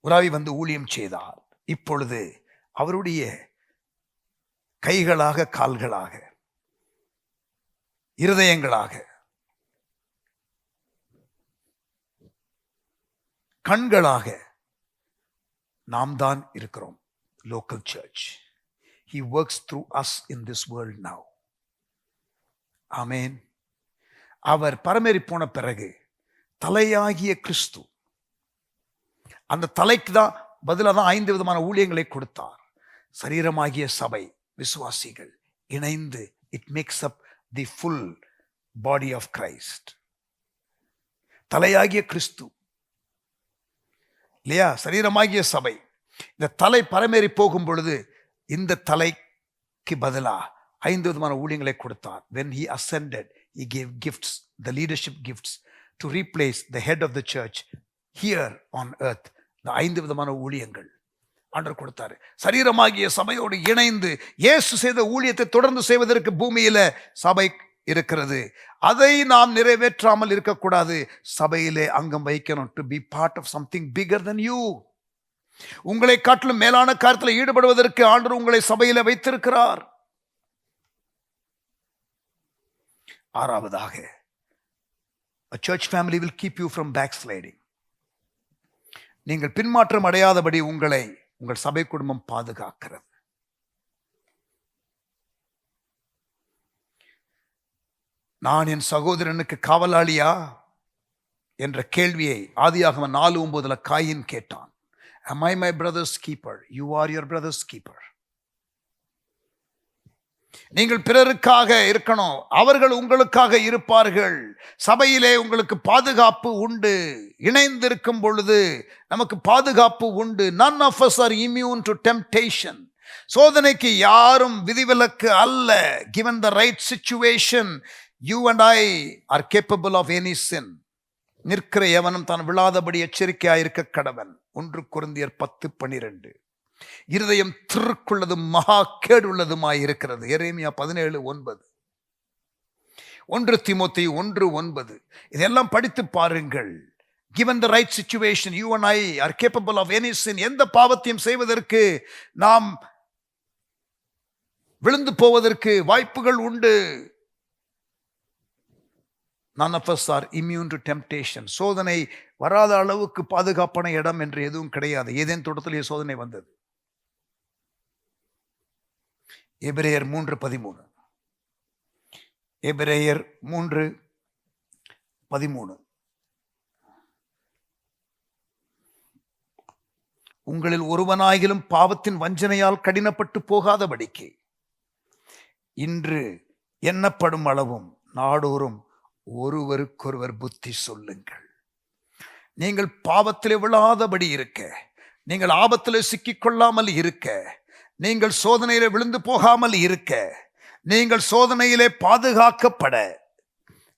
உலாவி வந்து ஊழியம் செய்தார். இப்பொழுது அவருடைய கைகளாக, கால்களாக, இருதயங்களாக, கண்களாக நாம் தான் இருக்கிறோம். Local church. He works through us in this world now. ஆமென். அவர் பரமேறி போன பிறகு தலையாகிய கிறிஸ்து, அந்த தலைக்கு தான் பதிலாக தான் 5 விதமான ஊழியங்களை கொடுத்தார். சரீரமாகிய சபை, விசுவாசிகள் இணைந்து it makes up the full body of Christ. தலையாகிய கிறிஸ்து இல்லையா? சரீரமாகிய சபை. இந்த தலை பரமேறி போகும் பொழுது இந்த தலைக்கு பதிலா 5 விதமான ஊழியங்களை கொடுத்தார். When he ascended, he gave gifts, the leadership gifts, to replace the head of the church here on earth. இந்த 5 விதமான ஊழியங்கள் ஆண்டவர் கொடுத்தாரு. சரீரமாகிய சபையோடு இணைந்து இயேசு செய்த ஊழியத்தை தொடர்ந்து செய்வதற்கு பூமியில சபை இருக்கிறது. அதை நாம் நிறைவேற்றாமல் இருக்கக்கூடாது. சபையிலே அங்கம் வைக்கணும். To be part of something bigger than you. உங்களை காட்டிலும் மேலான காரியத்தில் ஈடுபடுவதற்கு ஆண்டவர் உங்களை சபையில வைத்திருக்கிறார். ஆறாவதாக, a church family will keep you from backsliding. நீங்கள் பின்மாற்றம் அடையாதபடி உங்களை உங்கள் சபை குடும்பம் பாதுகாக்கிறது. நான் என் சகோதரனுக்கு காவலாளியா என்ற கேள்வியை ஆதியாகமம் 4:9 காயின் கேட்டான். Am I my brother's keeper? You are your brother's keeper. நீங்கள் பிறருக்காக இருக்கணும், அவர்கள் உங்களுக்காக இருப்பார்கள். சபையிலே உங்களுக்கு பாதுகாப்பு உண்டு. இணைந்திருக்கும் பொழுது நமக்கு பாதுகாப்பு உண்டு. None of us are immune to temptation. சோதனைக்கு யாரும் விதிவிலக்கு அல்ல. Given the right situation, you and I are capable of any sin. நிற்கிற எவனும் தான் விழாதபடி எச்சரிக்கையாயிருக்க கடவன். 1 கொரிந்தியர் 10:12. இருதயம் திருக்குள்ளதும் மகா கேடுள்ளதுமாய் இருக்கிறது. எரேமியா 17:9. 1 தீமோத்தேயு 1:9. இதெல்லாம் படித்து பாருங்கள். Given the right situation, you and I are capable of any sin. எந்த பாவத்தையும் செய்வதற்கு நாம் விழுந்து போவதற்கு வாய்ப்புகள் உண்டு. None of us are immune to temptation. சோதனை வராத அளவுக்கு பாதுகாப்பான இடம் என்று எதுவும் கிடையாது. ஏதேன் தோட்டத்திலே சோதனை வந்தது. எபிரேயர் 3:13. எபிரேயர் 3:13. உங்களில் ஒருவனாகிலும் பாவத்தின் வஞ்சனையால் கடினப்பட்டு போகாதபடிக்கு இன்று எண்ணப்படும் அளவும் நாடோறும் ஒருவருக்கொருவர் புத்தி சொல்லுங்கள். நீங்கள் பாவத்திலே விழாதபடி இருக்க, நீங்கள் ஆபத்திலே சிக்கிக்கொள்ளாமல் இருக்க, நீங்கள் சோதனையிலே விழுந்து போகாமல் இருக்க, நீங்கள் சோதனையிலே பாதுகாக்கப்பட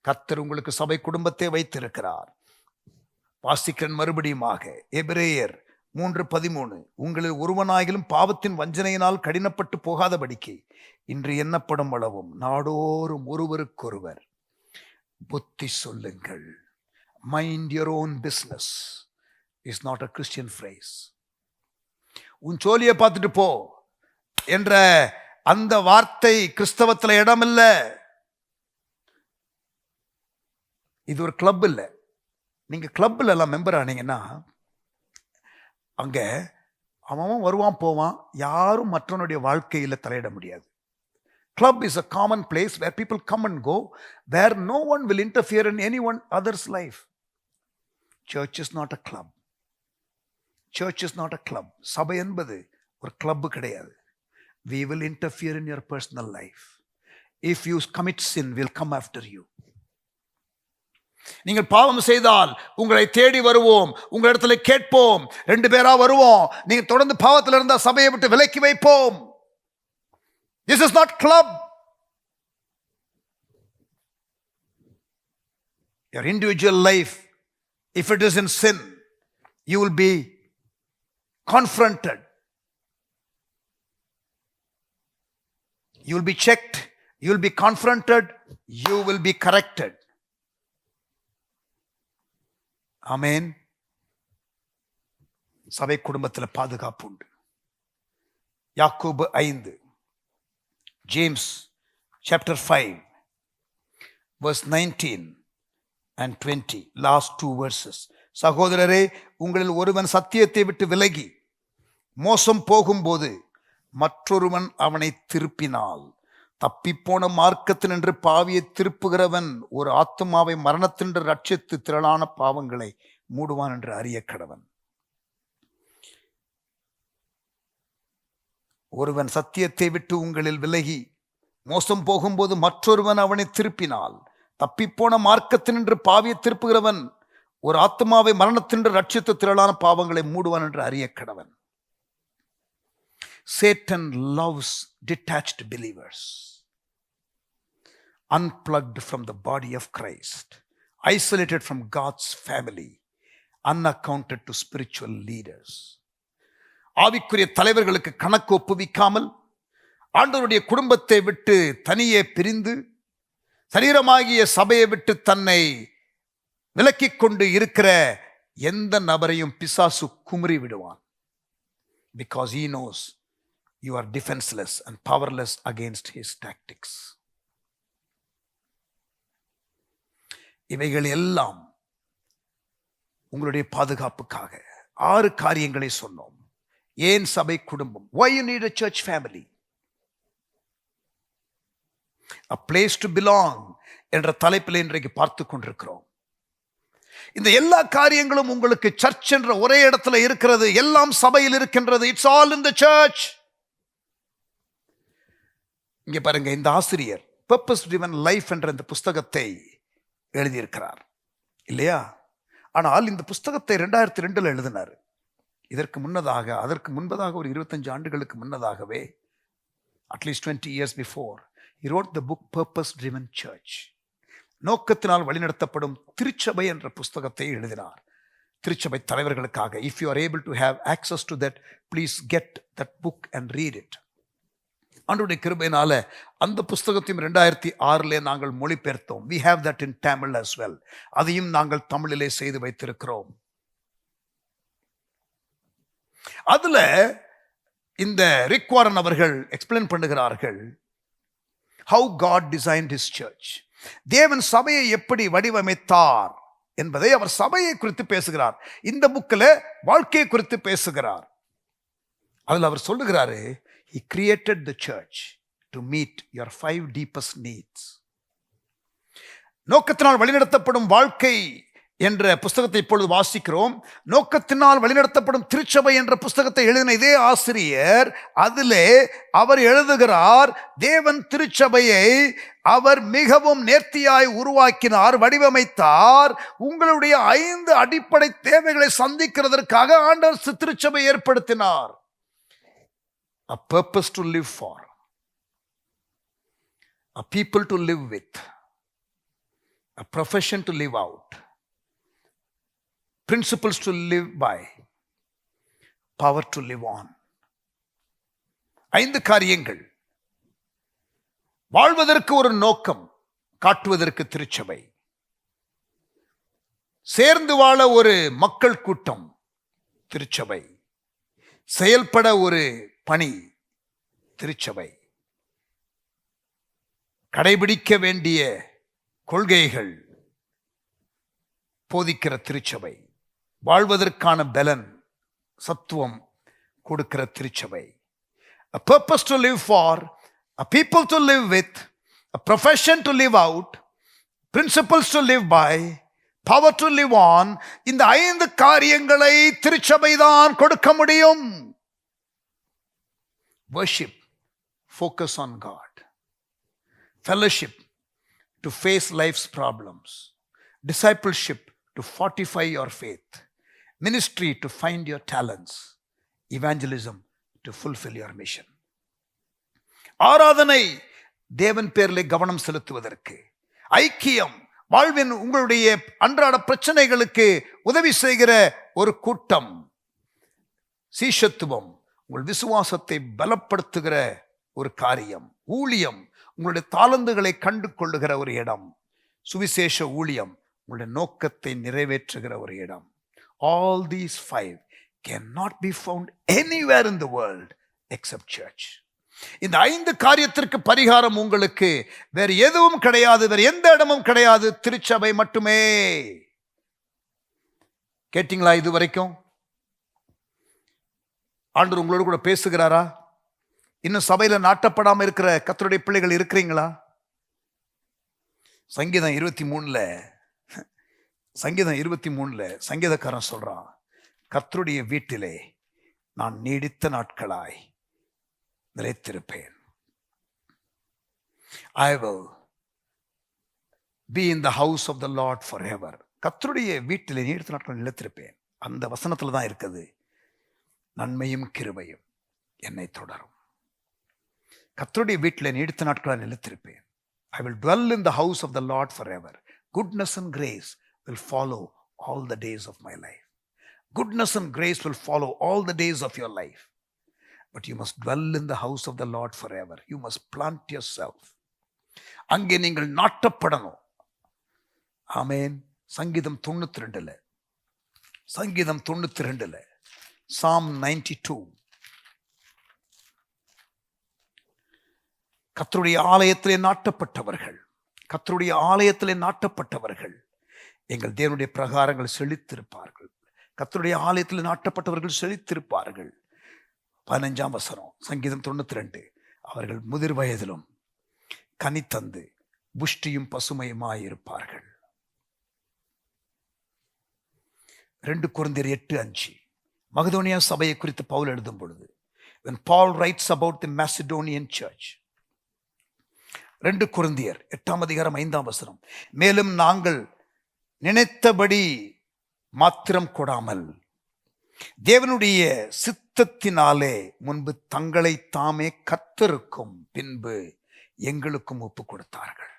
கர்த்தர் உங்களுக்கு சபை குடும்பத்தை வைத்திருக்கிறார். வாசிக்கிறேன் மறுபடியுமாக. எபிரேயர் 3:13. உங்களில் ஒருவனாகிலும் பாவத்தின் வஞ்சனையினால் கடினப்பட்டு போகாதபடிக்கு இன்று எண்ணப்படும் அளவும் நாடோறும் ஒருவருக்கொருவர் புத்தி சொல்லுங்கள். Mind your own business is not a Christian phrase. உன் சோலியை பார்த்துட்டு போ என்ற அந்த வார்த்தை கிறிஸ்தவத்தில் இடம் இல்லை. இது ஒரு கிளப் இல்லை. நீங்க கிளப்ல எல்லாம் மெம்பர் ஆனீங்கன்னா அங்க அவன் வருவான் போவான், யாரும் மற்றவனுடைய வாழ்க்கையில தலையிட முடியாது. Club is a common place where people come and go, where no one will interfere in anyone other's life. Church is not a club. Church is not a club. சபை என்பது ஒரு கிளப் கிடையாது. We will interfere in your personal life. If you commit sin, we'll come after you. நீங்கள் பாவம் செய்தால் உங்களை தேடி வருவோம், உங்களிடத்துல கேட்போம், 2 பேரா வருவோம். நீங்க தொடர்ந்து பாவத்தில் இருந்தா சபையை விட்டு விலக்கி வைப்போம். This is not club. Your individual life, if it is in sin, you will be confronted. You will be checked. You will be confronted. You will be corrected. ஆமென். சபை குடும்பத்தில் பாதுகாப்பு உண்டு. யாக்கோபு 5. James chapter 5 verse 19 and 20, last two verses. சகோதரரே, உங்களில் ஒருவன் சத்தியத்தை விட்டு விலகி மோசம் போகும்போது மற்றொருவன் அவனை திருப்பினால், தப்பிப்போன மார்க்கத்தினின்று பாவியை திருப்புகிறவன் ஒரு ஆத்துமாவை மரணத்தினின்று ரட்சித்து திரளான பாவங்களை மூடுவான் என்று அறிய கடவன். ஒருவன் சத்தியத்தை விட்டு உங்களில் விலகி மோசம் போகும்போது மற்றொருவன் அவனை திருப்பினால், தப்பிப்போன மார்க்கத்தினின்று பாவியை திருப்புகிறவன் ஒரு ஆத்மாவை மரணத்தின்று ரட்சித்து திரளான பாவங்களை மூடுவான் என்று அறிய கடவன். Satan loves detached believers, unplugged from the body of Christ, isolated from God's family, unaccounted to spiritual leaders. ஆவிக்குரிய தலைவர்களுக்கு கணக்கு ஒப்புவிக்காமல் ஆண்டவருடைய குடும்பத்தை விட்டு தனியே பிரிந்து சரீரமாகிய சபையை விட்டு தன்னை விலக்கிக் கொண்டு இருக்கிற எந்த நபரையும் பிசாசு குமுறி விடுவான். Because he knows you are defenseless and powerless against his tactics. இவைகள் எல்லாம் உங்களுடைய பாதுகாப்புக்காக 6 காரியங்களை சொன்னோம். ஏன் சபை குடும்பம்? Why you need a church family? A place to belong என்ற தலைப்பில் இன்றைக்கு பார்த்து கொண்டிருக்கிறோம். இந்த எல்லா காரியங்களும் உங்களுக்கு சர்ச் என்ற ஒரே இடத்துல இருக்கிறது, எல்லாம் சபையில் இருக்கின்றது. It's all in the search. இங்க பாருங்க, இந்த ஆசிரியர் பர்பஸ் ட்ரிவன் லைஃப் என்ற இந்த புஸ்தகத்தை எழுதியிருக்கிறார் இல்லையா? ஆனால் இந்த புஸ்தகத்தை 2002 எழுதினார். அதற்கு முன்பதாக ஒரு 25 ஆண்டுகளுக்கு முன்னதாகவே, at least 20 years before, he wrote the book Purpose Driven Church. நோக்கத்தினால் வழிநடத்தப்படும் திருச்சபை என்ற புஸ்தகத்தை எழுதினார். திருச்சபை தலைவர்களுக்காக. If you are able to have access to that, please get that book and read it. ஆண்டவருடைய கிருபையினால அந்த புஸ்தகத்தையும் 2006 நாங்கள் மொழிபெயர்த்தோம். We have that in Tamil as well. அதையும் நாங்கள் தமிழிலே செய்து வைத்திருக்கிறோம். அதுல இந்த ரிக் வாரன் அவர்கள் எக்ஸ்பிளைன் பண்ணுகிறார்கள், how God designed his church. தேவன் சபையை எப்படி வடிவமைத்தார் என்பதை அவர் சபையை குறித்து பேசுகிறார். இந்த புக்கில் வாழ்க்கையை குறித்து பேசுகிறார். அதில் அவர் சொல்லுகிறாரு, he created the church to meet your 5 deepest needs. நோக்கத்தினால் வழிநடத்தப்படும் வாழ்க்கை என்ற புஸ்தகத்தை இப்பொழுது வாசிக்கிறோம். நோக்கத்தினால் வழிநடத்தப்படும் திருச்சபை என்ற புஸ்தகத்தை எழுதின இதே ஆசிரியர் அதிலே அவர் எழுதுகிறார், தேவன் திருச்சபையை அவர் மிகவும் நேர்த்தியாய் உருவாக்கினார், வடிவமைத்தார். உங்களுடைய 5 அடிப்படை தேவைகளை சந்திக்கிறதற்காக ஆண்டவர் திருச்சபை ஏற்படுத்தினார். A purpose to live for, a people to live with, a profession to live out, principles to live by, power to live on. 5 காரியங்கள். வாழ்வதற்கு ஒரு நோக்கம் காட்டுவதற்கு திருச்சபை, சேர்ந்து வாழ ஒரு மக்கள் கூட்டம் திருச்சபை, செயல்பட ஒரு பணி திருச்சபை, கடைபிடிக்க வேண்டிய கொள்கைகள் போதிக்கிற திருச்சபை, வாழ்வதற்கான பலன் சத்துவம் கொடுக்கிற திருச்சபை. A purpose to live for, a people to live with, a profession to live out, principles to live by, power to live on. இந்த 5 காரியங்களை திருச்சபை தான் கொடுக்க முடியும். Worship, focus on God. Fellowship, to face life's problems. Discipleship, to fortify your faith. Ministry, to find your talents. Evangelism, to fulfill your mission. ஆராதனை, தேவன் பேரிலே கவனம் செலுத்துவதற்கு. ஐக்கியம், வாழ்வின் உங்களுடைய அன்றாட பிரச்சனைகளுக்கு உதவி செய்கிற ஒரு கூட்டம். சீஷத்துவம், உங்கள் விசுவாசத்தை பலப்படுத்துகிற ஒரு காரியம். ஊழியம், உங்களுடைய தாளந்துகளை கண்டு கொள்ளுகிற ஒரு இடம். சுவிசேஷ ஊழியம், உங்களுடைய நோக்கத்தை நிறைவேற்றுகிற ஒரு இடம். All these 5 cannot be found anywhere in the world except church. இந்த 5 காரியத்திற்கு பரிகாரம் உங்களுக்கு வேறு எதுவும் கிடையாது, வேறு எந்த இடமும் கிடையாது, திருச்சபை மட்டுமே. கேட்டீங்களா? இது வரைக்கும் ஆண்டவர் உங்களோடு கூட பேசுகிறாரா? இன்னும் சபையில நாட்டப்படாம இருக்கிற கர்த்தருடைய பிள்ளைகள் இருக்கிறீங்களா? சங்கீதம் 23 சங்கீதக்காரன் சொல்றான், கர்த்தருடைய வீட்டிலே நான் நீடித்த நாட்களாய் நிலைத்திருப்பேன். I will be in the house of the Lord forever. கர்த்தருடைய வீட்டிலே நீடித்த நாட்கள் நிலைத்திருப்பேன். அந்த வசனத்துல தான் இருக்குது, நன்மையும் கிருபையும் என்னை தொடரும். கர்த்தருடைய வீட்டிலே நீடித்த நாட்களாய் நிலைத்திருப்பேன். I will dwell in the house of the Lord forever. Goodness and grace will follow all the days of my life. Goodness and grace will follow all the days of your life. But you must dwell in the house of the Lord forever. You must plant yourself. அங்கே நீங்கள் நாட்டப்படணும். ஆமென். சங்கீதம் 92 Psalm 92. கர்த்தருடைய ஆலயத்திலே நாட்டப்பட்டவர்கள் எங்கள் தேவனுடைய பிரகாரங்கள் செழித்திருப்பார்கள். கர்த்தருடைய ஆலயத்தில் நாட்டப்பட்டவர்கள் செழித்திருப்பார்கள். 15ஆம் வசனம் சங்கீதம் 92. அவர்கள் முதிர் வயதிலும் கனித்தந்து புஷ்டியும் பசுமையுமாயிருப்பார்கள். 2 கொரிந்தியர் 8:5 மகதோனியா சபையை குறித்து பவுல் எழுதும் பொழுது, when Paul writes about the Macedonian church, 2 கொரிந்தியர் 8:5 மேலும் நாங்கள் நினைத்தபடி மாத்திரம் கொடாமல் தேவனுடைய சித்தத்தினாலே முன்பு தங்களை தாமே கர்த்தருக்கும் பின்பு எங்களுக்கும் ஒப்பு கொடுத்தார்கள்.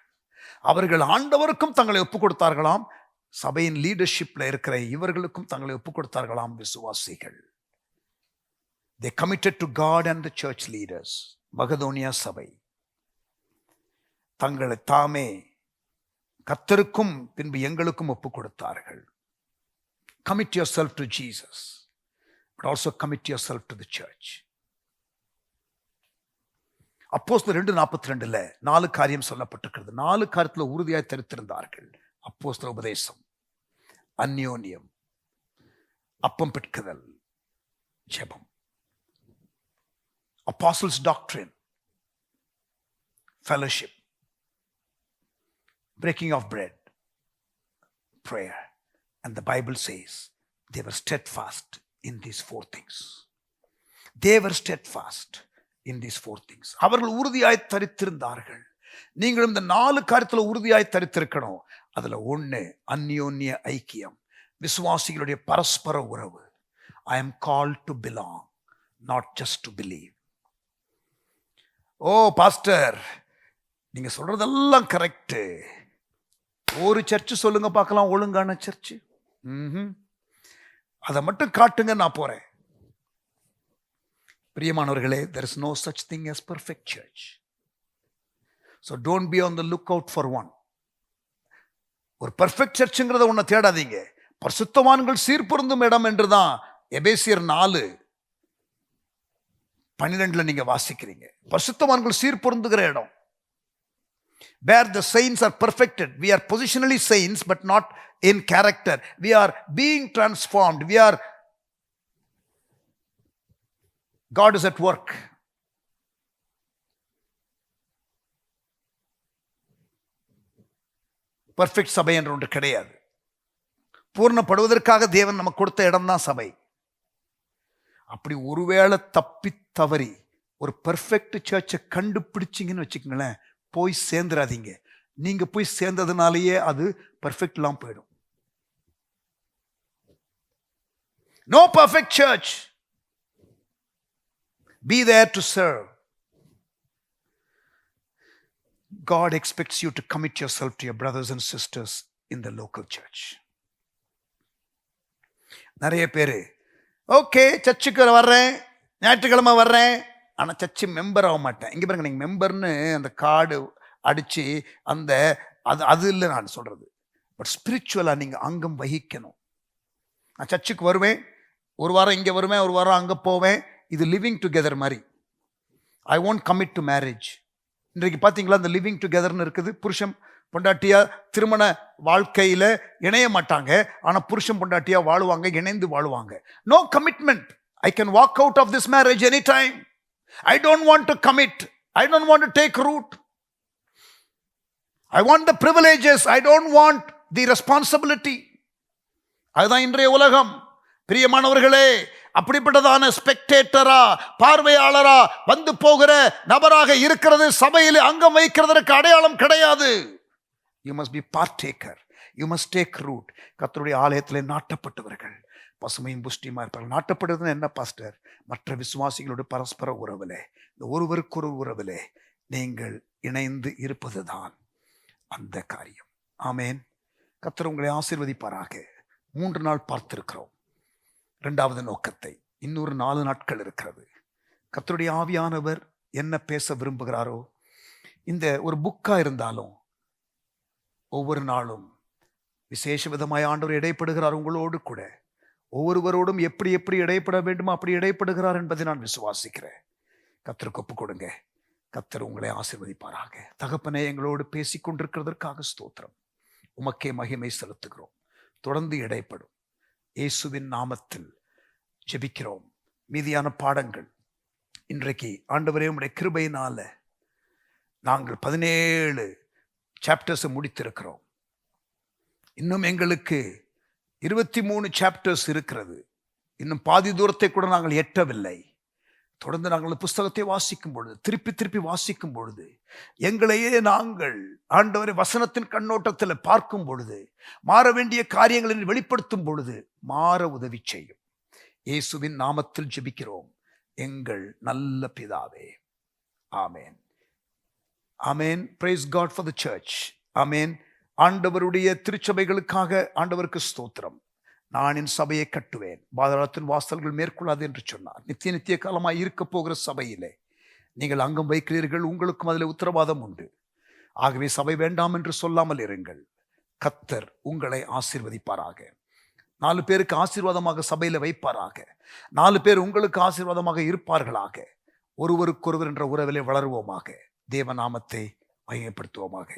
அவர்கள் ஆண்டவருக்கும் தங்களை ஒப்பு கொடுத்தார்களாம், சபையின் லீடர்ஷிப்ல இருக்கிற இவர்களுக்கும் தங்களை ஒப்பு கொடுத்தார்களாம். விசுவாசிகள், they committed to God and the church leaders. மகதோனியா சபை தங்களை தாமே கர்த்தருக்கும் பின்பு எங்களுக்கும் ஒப்பு கொடுத்தார்கள். Commit yourself to Jesus, but also commit yourself to the church. அப்போஸ்தலர் 2:42 4 காரியம் சொல்லப்பட்டிருக்கிறது. 4 காரியத்துல உறுதியாய் தரித்திருந்தார்கள். அப்போஸ்தல உபதேசம், அந்யோன்யம், அப்பம் பிட்குதல், ஜெபம். Apostles' doctrine, fellowship, breaking of bread, prayer. And the Bible says they were steadfast in these 4 things. They were steadfast in these 4 things. அவர்கள் உறுதியாய் தரித்திருந்தார்கள். நீங்களும் இந்த 4 காரியத்துல உறுதியாய் தரித்திருக்கணும். அதுல 1 அந்யோன்ய ஐக்கியம், விசுவாசிகளுடைய பரஸ்பர உறவு. I am called to belong, not just to believe. ஓ பாஸ்டர், நீங்க சொல்றதெல்லாம் கரெக்ட். ஒரு சர்ச்சு சொல்லுங்க பார்க்கலாம், ஒழுங்கான சர்ச்சு. அதை மட்டும் காட்டுங்க, நான் போறேன். பிரியமானவர்களே, there is no such thing as perfect church. So don't be on the lookout for one. ஒரு பெர்ஃபெக்ட் சர்ச்சுங்கிறத ஒன்ன தேடாதீங்க. பரிசுத்தவான்கள் சீர்பொருந்தும் இடம் என்றுதான் எபேசியர் 4:12 நீங்க வாசிக்கிறீங்க. பரிசுத்தவான்கள் சீர்பொருந்துகிற இடம். Where the saints are perfected. We are positionally saints, but not in character. We are being transformed. God is at work. Perfect சபை என்று ஒன்று கிடையாது. பூர்ணப்படுவதற்காக தேவன் நமக்கு கொடுத்த இடம் தான் சபை. அப்படி ஒருவேளை தப்பி தவறி ஒரு பெர்ஃபெக்ட் சர்ச்சை கண்டுபிடிச்சிங்கன்னு வச்சுக்கோங்களேன், போய் சேர்ந்துடாதீங்க. நீங்க போய் சேர்ந்ததுனாலேயே அது பெர்ஃபெக்ட் எல்லாம் போயிடும். No perfect church. Be there to serve. God expects you to commit yourself to your brothers and sisters in the local church. நிறைய பேர் ஓகே சர்ச்சுக்கு வர்றேன், ஞாயிற்றுக்கிழமை வர்றேன், ஆனால் சர்ச்சு மெம்பர் ஆக மாட்டேன். இங்கே பாருங்க, நீங்கள் மெம்பர்னு அந்த கார்டு அடித்து அந்த அது இல்லை நான் சொல்கிறது. பட் ஸ்பிரிச்சுவலாக நீங்கள் அங்கம் வகிக்கணும். நான் சர்ச்சுக்கு வருவேன், ஒரு வாரம் இங்கே வருவேன், ஒரு வாரம் அங்கே போவேன். இது லிவிங் டுகெதர் மாதிரி. I won't commit to marriage. இன்றைக்கு பார்த்தீங்களா இந்த லிவிங் டுகெதர்னு இருக்குது. புருஷன் பொண்டாட்டியா திருமண வாழ்க்கையில் இணைய மாட்டாங்க, ஆனால் புருஷன் பொண்டாட்டியா வாழுவாங்க, இணைந்து வாழுவாங்க. No commitment. I can walk out of this marriage any time. I don't want to commit. I don't want to take root. I want the privileges. I don't want the responsibility. அதுதான் இன்றைய உலகம். பிரியமானவர்களே, அப்படிப்பட்டதான ஸ்பெக்டேட்டரா, பார்வையாளரா வந்து போகிற நபராக இருக்கிறது சபையில் அங்கம் வைக்கிறதற்கு அடையாளம் கிடையாது. You must be partaker. You must take root. கர்த்தருடைய ஆலயத்தில் நாட்டப்பட்டவர்கள் பசுமையும் புஷ்டியுமா இருப்பார்கள். நாட்டப்படுறதுன்னு என்ன பாஸ்டர்? மற்ற விசுவாசிகளோடு பரஸ்பர உறவிலே, இந்த ஒருவருக்கொரு உறவிலே நீங்கள் இணைந்து இருப்பதுதான் அந்த காரியம். ஆமேன். கர்த்தர் உங்களை ஆசீர்வதிப்பாராக. 3 நாள் பார்த்திருக்கிறோம் 2வது நோக்கத்தை. இன்னொரு 4 நாட்கள் இருக்கிறது. கர்த்தருடைய ஆவியானவர் என்ன பேச விரும்புகிறாரோ, இந்த ஒரு புக்கா இருந்தாலும் ஒவ்வொரு நாளும் விசேஷ விதமாய் ஆண்டவர் இடைப்படுகிறார் உங்களோடு கூட. ஒவ்வொருவரோடும் எப்படி எப்படி இடைப்பட வேண்டுமோ அப்படி இடைப்படுகிறார் என்பதை நான் விசுவாசிக்கிறேன். கர்த்தருக்கு ஒப்பு கொடுங்க. கர்த்தர் உங்களை ஆசீர்வதிப்பாராக. தகப்பனே, எங்களோடு பேசிக் கொண்டிருக்கிறதற்காக ஸ்தோத்திரம். உமக்கே மகிமை செலுத்துகிறோம். தொடர்ந்து இடைப்படும். இயேசுவின் நாமத்தில் ஜெபிக்கிறோம். மீதியான பாடங்கள் இன்றைக்கு ஆண்டவரே உம்முடைய கிருபையினால நாங்கள் 17 சாப்டர்ஸை முடித்திருக்கிறோம். இன்னும் எங்களுக்கு 23 சாப்டர்ஸ் இருக்கிறது. இன்னும் பாதி தூரத்தை கூட நாங்கள் எட்டவில்லை. தொடர்ந்து நாங்கள் புஸ்தகத்தை வாசிக்கும் பொழுது, திருப்பி திருப்பி வாசிக்கும் பொழுது, எங்களையே நாங்கள் ஆண்டவரை வசனத்தின் கண்ணோட்டத்தில் பார்க்கும் பொழுது, மாற வேண்டிய காரியங்களை வெளிப்படுத்தும் பொழுது மாற உதவி செய்யும். இயேசுவின் நாமத்தில் ஜெபிக்கிறோம் எங்கள் நல்ல பிதாவே. ஆமேன். ஆமேன். Praise God for the church. ஆமேன். ஆண்டவருடைய திருச்சபைகளுக்காக ஆண்டவருக்கு ஸ்தோத்திரம். நான் என் சபையை கட்டுவேன், பாதாளத்தின் வாசல்கள் மேற்கொள்ளாது என்று சொன்னார். நித்திய நித்திய காலமாய் இருக்க போகிற சபையிலே நீங்கள் அங்கம் வைக்கிறீர்கள். உங்களுக்கும் அதில் உத்தரவாதம் உண்டு. ஆகவே சபை வேண்டாம் என்று சொல்லாமல் இருங்கள். கர்த்தர் உங்களை ஆசீர்வதிப்பாராக. 4 பேருக்கு ஆசீர்வாதமாக சபையில் வைப்பாராக. 4 பேர் உங்களுக்கு ஆசீர்வாதமாக இருப்பார்களாக. ஒருவருக்கொருவர் என்ற உறவிலே வளருவோமாக. தேவநாமத்தை மகிமைப்படுத்துவோமாக.